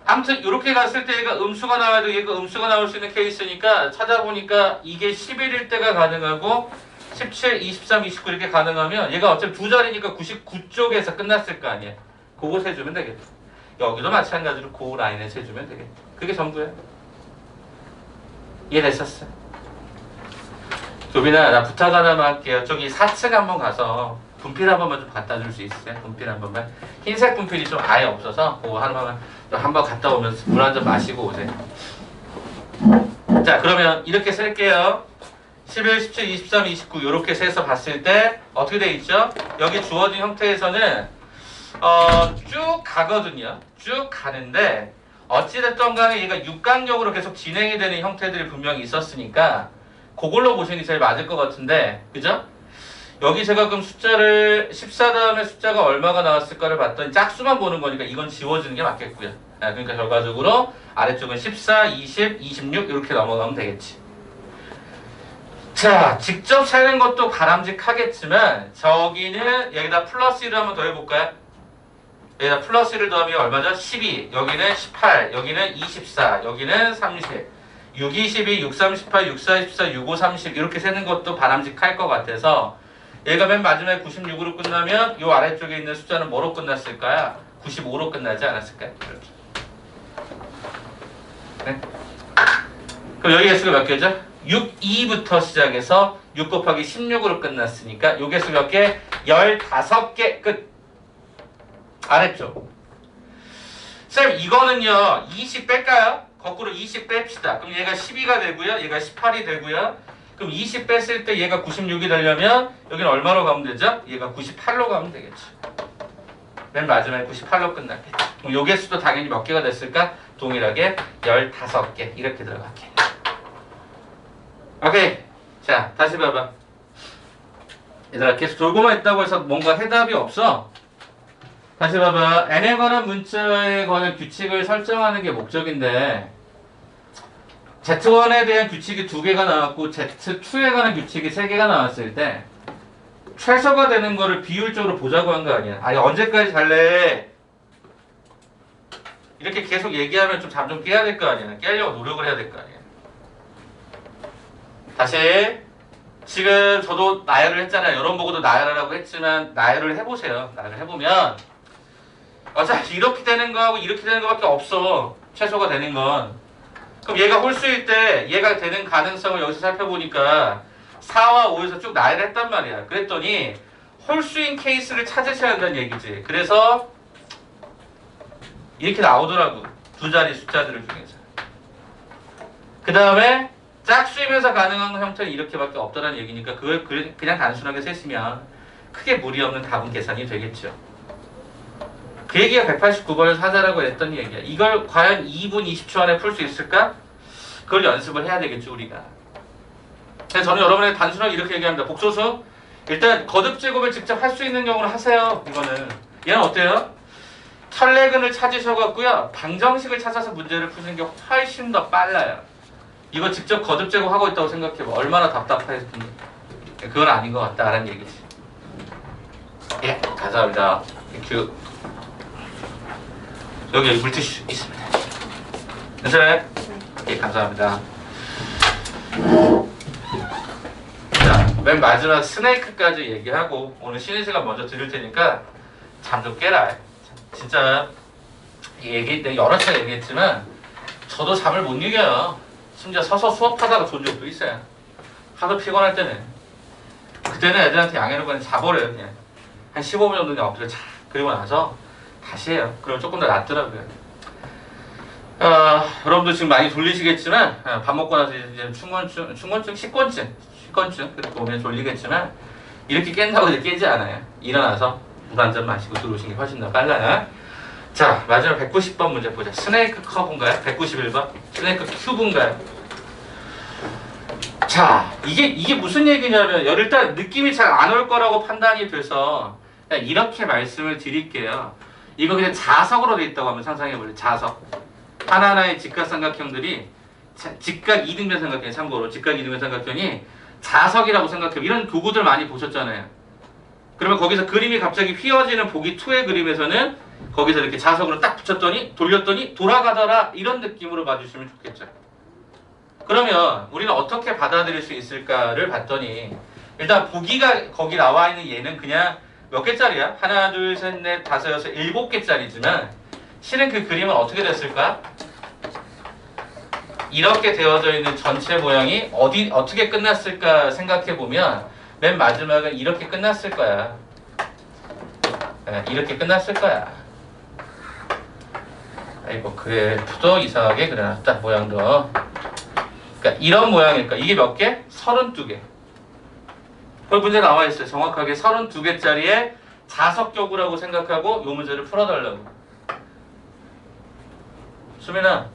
아무튼 이렇게 갔을 때 얘가 음수가 나와도 얘가 음수가 나올 수 있는 케이스니까 찾아보니까 이게 11일 때가 가능하고 17, 23, 29 이렇게 가능하면 얘가 어차피 두 자리니까 99쪽에서 끝났을 거 아니야. 그거 세주면 되겠다. 여기도 마찬가지로 그 라인에 세주면 되겠다. 그게 전부야. 이해됐었어? 조빈아 나 부탁 하나만 할게요. 저기 4층 한번 가서 분필 한 번만 좀 갖다 줄 수 있어요? 분필 한 번만. 흰색 분필이 좀 아예 없어서 그거 하나만 한번 갔다 오면서 물 한 잔 마시고 오세요. 자 그러면 이렇게 셀게요. 11, 17, 23, 29 이렇게 세서 봤을 때 어떻게 돼 있죠? 여기 주어진 형태에서는 쭉 가거든요. 쭉 가는데 어찌됐든 간에 얘가 육각력으로 계속 진행이 되는 형태들이 분명히 있었으니까 그걸로 보시는 게 제일 맞을 것 같은데 그죠? 여기 제가 그럼 숫자를 14 다음에 숫자가 얼마가 나왔을까를 봤더니 짝수만 보는 거니까 이건 지워주는 게 맞겠고요. 그러니까 결과적으로 아래쪽은 14, 20, 26 이렇게 넘어가면 되겠지. 자, 직접 세는 것도 바람직하겠지만 저기는 여기다 플러스 1을 한번 더 해볼까요? 여기다 플러스 1을 더하면 얼마죠? 12, 여기는 18, 여기는 24, 여기는 30 6, 22, 6, 3, 18, 6, 4, 14, 6, 5, 30 이렇게 세는 것도 바람직할 것 같아서 얘가 맨 마지막에 96으로 끝나면 이 아래쪽에 있는 숫자는 뭐로 끝났을까요? 95로 끝나지 않았을까요? 이렇게. 네? 그럼 여기 개수가 몇 개죠? 6, 2부터 시작해서 6 곱하기 16으로 끝났으니까 요 개수 몇 개? 15개 끝. 알았죠? 쌤 이거는요 20 뺄까요? 거꾸로 20 뺍시다. 그럼 얘가 12가 되고요. 얘가 18이 되고요. 그럼 20 뺐을 때 얘가 96이 되려면 여기는 얼마로 가면 되죠? 얘가 98로 가면 되겠죠. 맨 마지막에 98로 끝났겠죠. 그럼 요 개수도 당연히 몇 개가 됐을까? 동일하게 15개 이렇게 들어갔겠네. 오케이. 자 다시 봐봐. 얘들아 계속 돌고만 있다고 해서 뭔가 해답이 없어. 다시 봐봐. n에 관한 문자에 관한 규칙을 설정하는 게 목적인데 Z1에 대한 규칙이 2개가 나왔고 Z2에 관한 규칙이 3개가 나왔을 때 최소가 되는 거를 비율적으로 보자고 한 거 아니야. 아니 언제까지 잘래? 이렇게 계속 얘기하면 좀 잠 좀 깨야 될 거 아니야. 깨려고 노력을 해야 될 거 아니야. 다시 지금 저도 나열을 했잖아요. 여러분 보고도 나열하라고 했지만 나열을 해보세요. 나열을 해보면 어차피 이렇게 되는 거하고 이렇게 되는 거밖에 없어. 최소가 되는 건. 그럼 얘가 홀수일 때 얘가 되는 가능성을 여기서 살펴보니까 4와 5에서 쭉 나열을 했단 말이야. 그랬더니 홀수인 케이스를 찾으셔야 한다는 얘기지. 그래서 이렇게 나오더라고. 두 자리 숫자들을 중에서. 그 다음에 짝수이면서 가능한 형태는 이렇게밖에 없다는 얘기니까 그걸 그냥 단순하게 세시면 크게 무리 없는 답은 계산이 되겠죠. 그 얘기가 189번을 사자라고 했던 얘기야. 이걸 과연 2분 20초 안에 풀 수 있을까? 그걸 연습을 해야 되겠죠, 우리가. 그래서 저는 여러분에게 단순하게 이렇게 얘기합니다. 복소수, 일단 거듭 제곱을 직접 할 수 있는 경우를 하세요. 이거는. 얘는 어때요? 혈내근을 찾으셔갖고요. 방정식을 찾아서 문제를 푸는 게 훨씬 더 빨라요. 이거 직접 거듭 제곱하고 있다고 생각해봐. 얼마나 답답했던지. 그건 아닌 것 같다라는 얘기지. 예, 감사합니다. 땡큐. 여기 물티슈 있습니다. 괜찮아요? 예, 감사합니다. 자, 맨 마지막 스네이크까지 얘기하고 오늘 쉬는 시간 먼저 드릴 테니까 잠 좀 깨라. 진짜 이 얘기 내가 여러 차례 얘기했지만 저도 잠을 못 이겨요. 심지어 서서 수업하다가 존 적도 있어요. 하도 피곤할 때는. 그때는 애들한테 양해를 그냥 자버려요. 그냥 한 15분 정도 그냥 엎드려 자. 그리고 나서 다시 해요. 그럼 조금 더 낫더라고요. 여러분도 지금 많이 졸리시겠지만 밥 먹고 나서 이제 식곤증 그렇게 오면 졸리겠지만 이렇게 깬다고 이제 깨지 않아요. 일어나서 물 한 잔 마시고 들어오시는 게 훨씬 더 빨라요. 자, 마지막 190번 문제 보자. 스네이크 커브인가요? 191번. 스네이크 큐브인가요? 자, 이게 무슨 얘기냐면 일단 느낌이 잘 안 올 거라고 판단이 돼서 그냥 이렇게 말씀을 드릴게요. 이거 그냥 자석으로 돼 있다고 한번 상상해볼래요. 자석. 하나하나의 직각삼각형들이 직각 이등변 삼각형, 참고로 직각 이등변 삼각형이 자석이라고 생각해요. 이런 도구들 많이 보셨잖아요. 그러면 거기서 그림이 갑자기 휘어지는 보기 2의 그림에서는 거기서 이렇게 자석으로 딱 붙였더니 돌렸더니 돌아가더라, 이런 느낌으로 봐주시면 좋겠죠. 그러면 우리는 어떻게 받아들일 수 있을까를 봤더니 일단 보기가 거기 나와 있는 얘는 그냥 몇 개짜리야? 하나, 둘, 셋, 넷, 다섯, 여섯, 7개짜리지만 실은 그 그림은 어떻게 됐을까? 이렇게 되어져 있는 전체 모양이 어떻게 끝났을까 생각해보면 맨 마지막은 이렇게 끝났을 거야. 네, 이렇게 끝났을 거야. 아이고, 그래프도 이상하게 그려놨다, 모양도. 그러니까 이런 모양이니까 이게 몇 개? 32개. 그 문제 나와 있어요. 정확하게 32개짜리의 자석교구라고 생각하고 이 문제를 풀어달라고. 수민아.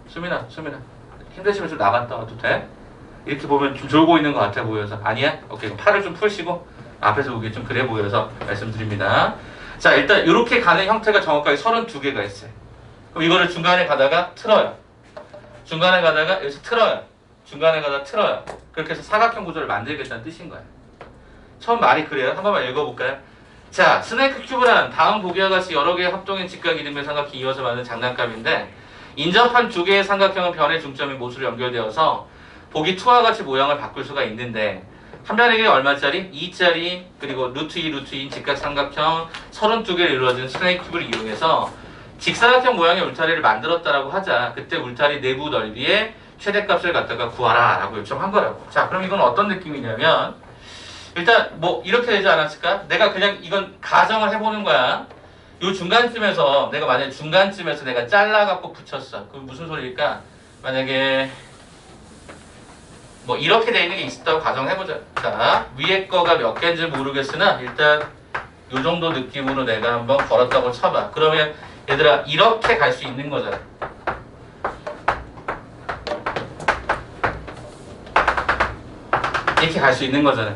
힘드시면 좀 나갔다 와도 돼? 이렇게 보면 좀 졸고 있는 것 같아 보여서. 아니야? 오케이. 팔을 좀 풀시고 앞에서 보기에 좀 그래 보여서 말씀드립니다. 자, 일단 이렇게 가는 형태가 정확하게 32개가 있어요. 그럼 이거를 중간에 가다가 틀어요. 중간에 가다가 여기서 틀어요. 중간에 가다가 틀어요. 그렇게 해서 사각형 구조를 만들겠다는 뜻인 거예요. 처음 말이 그래요. 한 번만 읽어볼까요? 자, 스네이크 큐브란 다음 보기와 같이 여러 개의 합동인 직각 이등변 삼각형이 이어서 만든 장난감인데 인접한 두 개의 삼각형은 변의 중점이 못으로 연결되어서 보기 2와 같이 모양을 바꿀 수가 있는데 한 변에게 얼마짜리? 2짜리 그리고 루트 2, 루트 2인 직각 삼각형 32개를 이루어진 스네이크 큐브를 이용해서 직사각형 모양의 울타리를 만들었다라고 하자. 그때 울타리 내부 넓이의 최대값을 갖다가 구하라 라고 요청한 거라고. 자, 그럼 이건 어떤 느낌이냐면 일단 뭐 이렇게 되지 않았을까? 내가 그냥 이건 가정을 해보는 거야. 요 중간쯤에서 내가 만약에 중간쯤에서 내가 잘라갖고 붙였어. 그럼 무슨 소리일까? 만약에 뭐 이렇게 돼 있는 게 있었다고 가정해보자. 자, 위에 거가 몇 개인지 모르겠으나 일단 요 정도 느낌으로 내가 한번 걸었다고 쳐봐. 그러면 얘들아 이렇게 갈 수 있는 거잖아. 이렇게 갈 수 있는 거잖아.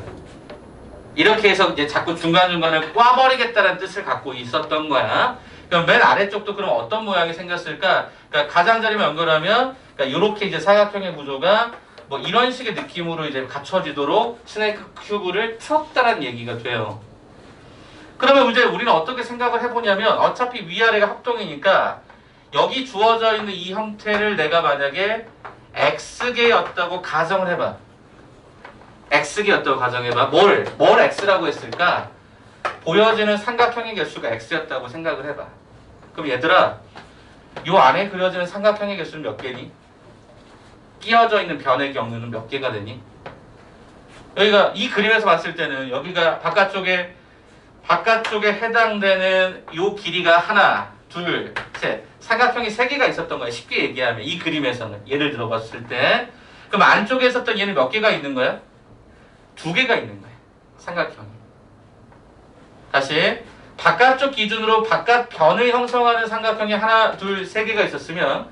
이렇게 해서 이제 자꾸 중간중간을 꽈버리겠다는 뜻을 갖고 있었던 거야. 그럼 맨 아래쪽도 그럼 어떤 모양이 생겼을까? 그러니까 가장자리만 연결하면 그러니까 이렇게 이제 사각형의 구조가 뭐 이런 식의 느낌으로 이제 갖춰지도록 스네이크 큐브를 풀었다는 얘기가 돼요. 그러면 이제 우리는 어떻게 생각을 해보냐면 어차피 위아래가 합동이니까 여기 주어져 있는 이 형태를 내가 만약에 X개였다고 가정을 해봐. X개였다고 가정해봐. 뭘 X라고 했을까? 보여지는 삼각형의 개수가 X였다고 생각을 해봐. 그럼 얘들아 요 안에 그려지는 삼각형의 개수는 몇 개니? 끼어져 있는 변의 경우는 몇 개가 되니? 여기가 이 그림에서 봤을 때는 여기가 바깥쪽에 해당되는 요 길이가 하나, 둘, 셋. 삼각형이 세 개가 있었던 거야. 쉽게 얘기하면 이 그림에서는 예를 들어 봤을 때 그럼 안쪽에 있었던 얘는 몇 개가 있는 거야? 두 개가 있는 거야. 삼각형이. 다시 바깥쪽 기준으로 바깥 변을 형성하는 삼각형이 하나, 둘, 세 개가 있었으면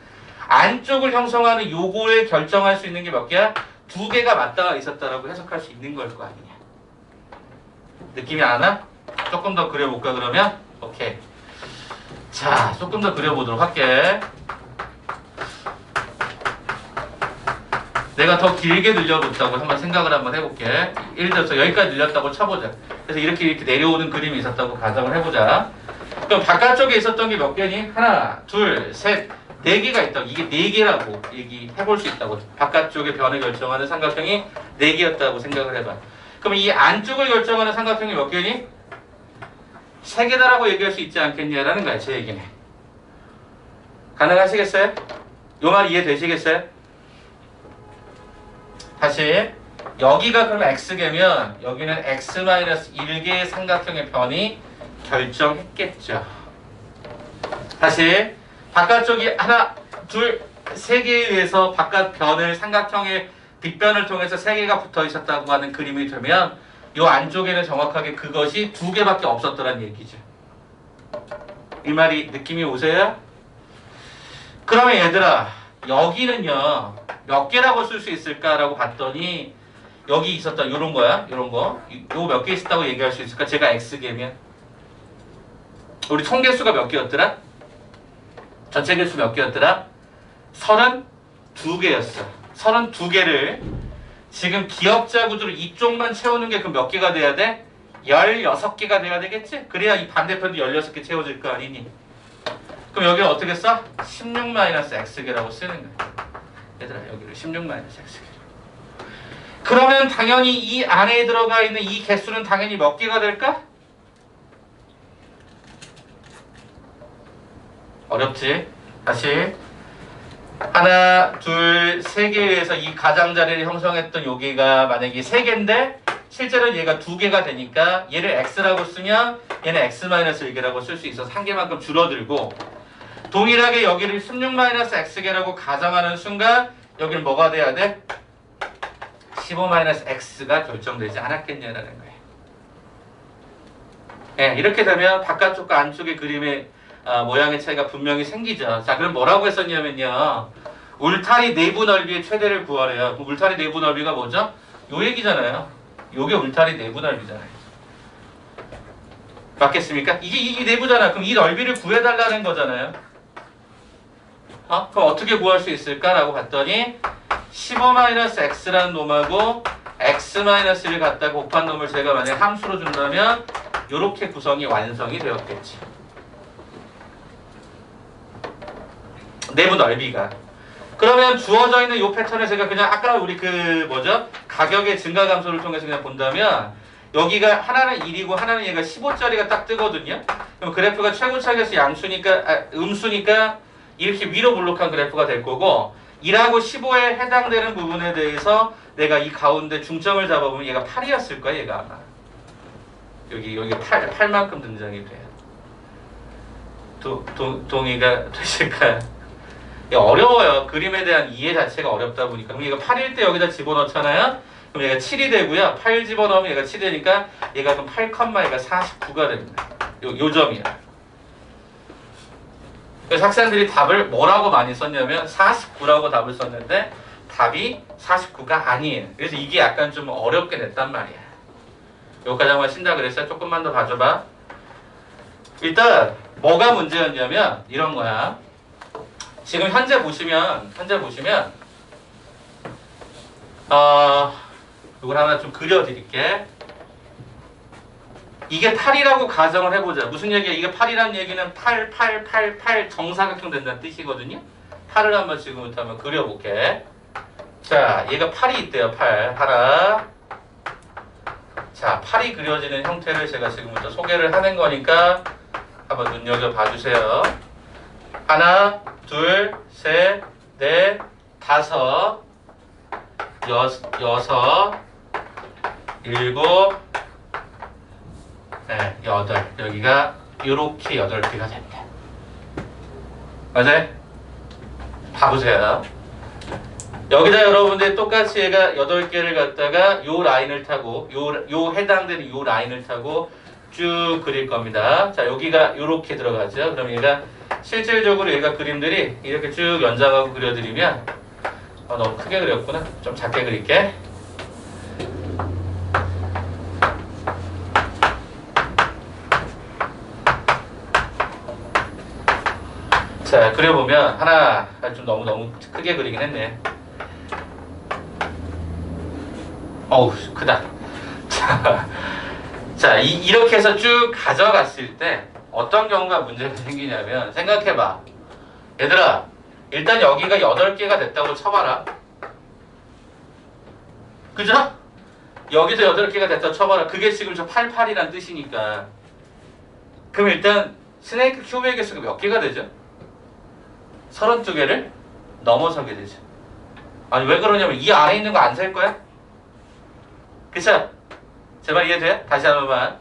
안쪽을 형성하는 요거에 결정할 수 있는 게 몇 개야? 두 개가 맞닿아 있었다라고 해석할 수 있는 걸 거 아니냐. 느낌이 안 와? 조금 더 그려볼까 그러면? 오케이. 자, 조금 더 그려보도록 할게. 내가 더 길게 늘려봤다고 한번 생각을 한번 해볼게. 예를 들어서 여기까지 늘렸다고 쳐보자. 그래서 이렇게 내려오는 그림이 있었다고 가정을 해보자. 그럼 바깥쪽에 있었던 게 몇 개니? 하나, 둘, 셋, 네 개가 있다. 이게 네 개라고 얘기해볼 수 있다고. 바깥쪽의 변을 결정하는 삼각형이 네 개였다고 생각을 해봐. 그럼 이 안쪽을 결정하는 삼각형이 몇 개니? 세 개다라고 얘기할 수 있지 않겠냐라는 거야. 제 얘기네. 가능하시겠어요? 요 말 이해되시겠어요? 다시 여기가 그럼 X개면 여기는 X-1개의 삼각형의 변이 결정했겠죠. 다시 바깥쪽이 하나, 둘, 세 개에 의해서 바깥 변을 삼각형의 빗변을 통해서 세 개가 붙어 있었다고 하는 그림이 되면 요 안쪽에는 정확하게 그것이 두 개밖에 없었더란 얘기죠. 이 말이 느낌이 오세요? 그러면 얘들아 여기는요 몇 개라고 쓸 수 있을까라고 봤더니 여기 있었던 요런 거야. 요런 거. 요 몇 개 있었다고 얘기할 수 있을까? 제가 X개면 우리 총 개수가 몇 개였더라? 전체 개수 몇 개였더라? 32개였어. 32개를 지금 기역자 구조로 이쪽만 채우는 게 그럼 몇 개가 돼야 돼? 16개가 돼야 되겠지? 그래야 이 반대편도 16개 채워질 거 아니니? 그럼 여기를 어떻게 써? 16-X개라고 쓰는 거야. 얘들아 여기를 16-X개로. 그러면 당연히 이 안에 들어가 있는 이 개수는 당연히 몇 개가 될까? 어렵지? 다시 하나, 둘, 세 개에 의해서 이 가장자리를 형성했던 여기가 만약에 세 개인데 실제로 얘가 두 개가 되니까 얘를 X라고 쓰면 얘는 X-1개라고 쓸 수 있어서 한 개만큼 줄어들고 동일하게 여기를 16-X개라고 가정하는 순간 여기는 뭐가 돼야 돼? 15-X가 결정되지 않았겠냐라는 거예요. 네, 이렇게 되면 바깥쪽과 안쪽의 그림의 모양의 차이가 분명히 생기죠. 자, 그럼 뭐라고 했었냐면요. 울타리 내부 넓이의 최대를 구하래요. 그럼 울타리 내부 넓이가 뭐죠? 요 얘기잖아요. 요게 울타리 내부 넓이잖아요. 맞겠습니까? 이게 내부잖아. 그럼 이 넓이를 구해달라는 거잖아요. 그럼 어떻게 구할 수 있을까라고 봤더니 15-X라는 놈하고 X-1을 갖다 곱한 놈을 제가 만약에 함수로 준다면 이렇게 구성이 완성이 되었겠지. 내부 넓이가. 그러면 주어져 있는 이 패턴을 제가 그냥 아까 우리 가격의 증가 감소를 통해서 그냥 본다면 여기가 하나는 1이고 하나는 얘가 15짜리가 딱 뜨거든요. 그럼 그래프가 최고차계수 양수니까 음수니까 이렇게 위로 블록한 그래프가 될 거고 1하고 15에 해당되는 부분에 대해서 내가 이 가운데 중점을 잡아보면 얘가 8이었을 거야. 얘가 아마 여기 8만큼 등장이 돼요. 동의가 되실까요? 어려워요. 그림에 대한 이해 자체가 어렵다 보니까. 그럼 얘가 8일 때 여기다 집어넣잖아요. 그럼 얘가 7이 되고요. 8 집어넣으면 얘가 7이 되니까 얘가 그럼 8, 얘가 49가 됩니다. 요 점이야. 그래서 학생들이 답을 뭐라고 많이 썼냐면 49라고 답을 썼는데 답이 49가 아니에요. 그래서 이게 약간 좀 어렵게 됐단 말이야. 여기까지 한번 신다 그랬어요. 조금만 더 봐줘봐. 일단 뭐가 문제였냐면 이런 거야. 지금 현재 보시면 이걸 하나 좀 그려드릴게. 이게 8이라고 가정을 해보자. 무슨 얘기야? 이게 8이라는 얘기는 8 정사각형 된다는 뜻이거든요. 8을 한번 지금부터 한번 그려볼게. 자, 얘가 8이 있대요. 8 하나. 자, 8이 그려지는 형태를 제가 지금부터 소개를 하는 거니까 한번 눈여겨 봐주세요. 하나, 둘, 셋, 넷, 다섯, 여섯, 일곱, 네, 여덟. 여기가 이렇게 8개가 됩니다. 맞아요? 봐보세요. 여기다 여러분들 똑같이 얘가 8개를 갖다가 요 라인을 타고 요 해당되는 요 라인을 타고 쭉 그릴 겁니다. 자, 여기가 이렇게 들어가죠. 그럼 얘가 실질적으로 얘가 그림들이 이렇게 쭉 연장하고 그려드리면 너무 크게 그렸구나. 좀 작게 그릴게. 자, 그려보면 하나 좀 너무 크게 그리긴 했네. 어우, 크다. 자, 이렇게 해서 쭉 가져갔을 때 어떤 경우가 문제가 생기냐면 생각해봐. 얘들아, 일단 여기가 8개가 됐다고 쳐봐라. 그죠? 여기도 8개가 됐다고 쳐봐라. 그게 지금 저 88이란 뜻이니까. 그럼 일단 스네이크 큐브의 개수가 몇 개가 되죠? 32개를 넘어서게 되죠. 아니, 왜 그러냐면 이 안에 있는 거 안 셀 거야? 그쵸? 제 말 이해돼? 다시 한 번만.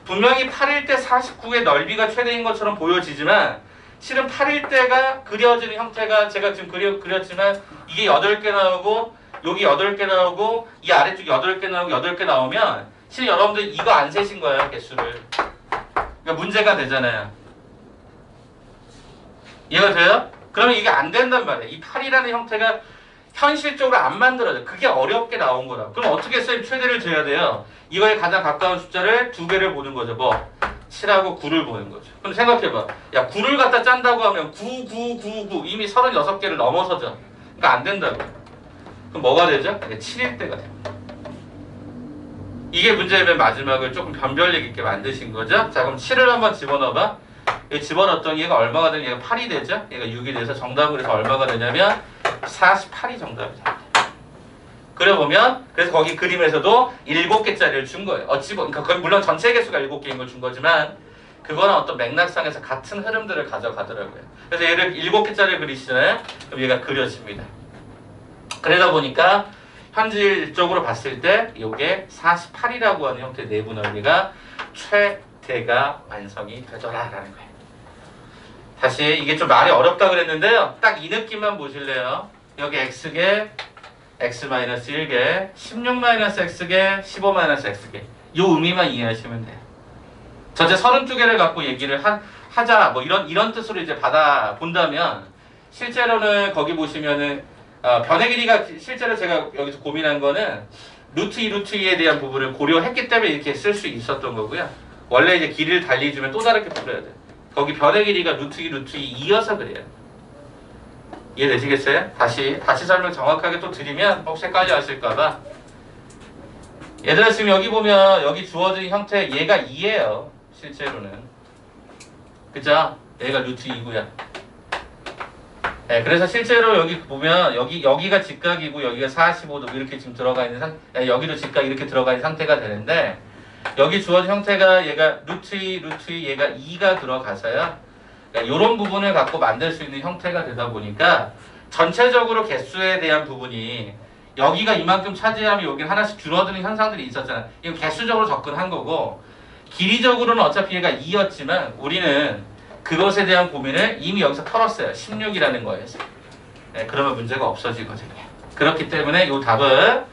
분명히 8일 때 49의 넓이가 최대인 것처럼 보여지지만 실은 8일 때가 그려지는 형태가 제가 지금 그렸지만 이게 8개 나오고 여기 8개 나오고 이 아래쪽이 8개 나오고 8개 나오면 실은 여러분들 이거 안 세신 거예요. 개수를. 그러니까 문제가 되잖아요. 이해가 돼요? 그러면 이게 안 된단 말이에요. 이 8이라는 형태가 현실적으로 안 만들어져. 그게 어렵게 나온 거다. 그럼 어떻게 쌤 최대를 재야 돼요? 이거에 가장 가까운 숫자를 2개를 보는 거죠. 뭐? 7하고 9를 보는 거죠. 그럼 생각해봐. 야, 9를 갖다 짠다고 하면 9 이미 36개를 넘어서죠. 그러니까 안 된다고. 그럼 뭐가 되죠? 이게 7일 때가 됩니다. 이게 문제의 맨 마지막을 조금 변별력 있게 만드신 거죠. 자, 그럼 7을 한번 집어넣어봐. 집어넣었더니 얘가 얼마가 되면 얘가 8이 되죠? 얘가 6이 돼서 정답은 그래서 얼마가 되냐면 48이 정답이 됩니다. 그려보면 그래서 거기 그림에서도 7개짜리를 준 거예요. 그러니까 거의 물론 전체 개수가 7개인 걸 준 거지만 그거는 어떤 맥락상에서 같은 흐름들을 가져가더라고요. 그래서 얘를 7개짜리 그리시잖아요. 그럼 얘가 그려집니다. 그러다 보니까 현실적으로 봤을 때 이게 48이라고 하는 형태의 내부 넓이가 최대가 완성이 되더라라는 거예요. 다시 이게 좀 말이 어렵다 그랬는데요. 딱 이 느낌만 보실래요? 여기 x개, x-1개, 16-x개, 15-x개. 이 의미만 이해하시면 돼요. 전체 32개를 갖고 얘기를 하자 뭐 이런 뜻으로 이제 받아 본다면 실제로는 거기 보시면은 변의 길이가 실제로 제가 여기서 고민한 거는 루트 2, 루트 2에 대한 부분을 고려했기 때문에 이렇게 쓸 수 있었던 거고요. 원래 이제 길이를 달리해주면 또 다르게 풀어야 돼요. 거기 변의 길이가 루트 2, 루트 2 이어서 그래요. 이해되시겠어요? 다시 설명 정확하게 또 드리면 혹시 헷갈려 하실까봐. 얘들아 지금 여기 보면 여기 주어진 형태 얘가 2예요. 실제로는. 그죠? 얘가 루트 2고요. 네, 그래서 실제로 여기 보면 여기가 직각이고 여기가 45도 이렇게 지금 들어가 있는 여기도 직각 이렇게 들어가 있는 상태가 되는데 여기 주어진 형태가 얘가 루트 2, 루트 2, 얘가 2가 들어가서요. 그러니까 이런 부분을 갖고 만들 수 있는 형태가 되다 보니까 전체적으로 개수에 대한 부분이 여기가 이만큼 차지하면 여기는 하나씩 줄어드는 현상들이 있었잖아. 이거 개수적으로 접근한 거고 길이적으로는 어차피 얘가 2였지만 우리는 그것에 대한 고민을 이미 여기서 털었어요. 16이라는 거에서. 네, 그러면 문제가 없어지거든요. 그렇기 때문에 이 답은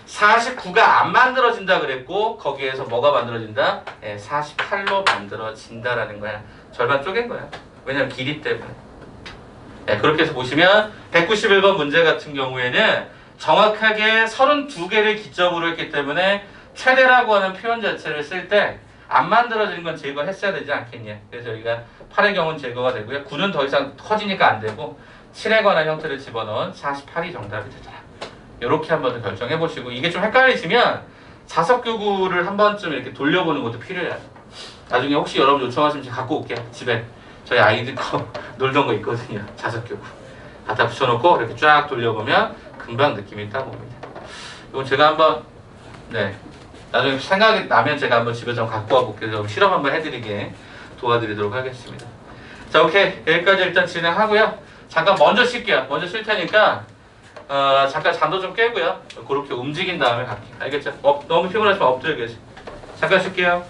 49가 안 만들어진다 그랬고 거기에서 뭐가 만들어진다? 48로 만들어진다라는 거야. 절반 쪼갠 거야. 왜냐면 길이 때문에. 그렇게 해서 보시면 191번 문제 같은 경우에는 정확하게 32개를 기점으로 했기 때문에 최대라고 하는 표현 자체를 쓸 때 안 만들어지는 건 제거했어야 되지 않겠냐. 그래서 여기가 8의 경우는 제거가 되고요. 9는 더 이상 커지니까 안 되고 7에 관한 형태를 집어넣은 48이 정답이 되더라. 이렇게 한번 더 결정해 보시고 이게 좀 헷갈리시면 자석교구를 한 번쯤 이렇게 돌려보는 것도 필요해요. 나중에 혹시 여러분 요청하시면 제가 갖고 올게요. 집에 저희 아이들 거 놀던 거 있거든요. 자석교구 갖다 붙여놓고 이렇게 쫙 돌려보면 금방 느낌이 딱 옵니다. 이건 제가 한번 나중에 생각이 나면 제가 한번 집에 좀 갖고 와볼게요. 실험 한번 해드리게 도와드리도록 하겠습니다. 자, 오케이. 여기까지 일단 진행하고요. 잠깐 먼저 쉴게요. 먼저 쉴 테니까 잠깐 잠도 좀 깨고요. 그렇게 움직인 다음에 갈게요. 알겠죠? 너무 피곤하시면 엎드려 계세요. 잠깐 쉴게요.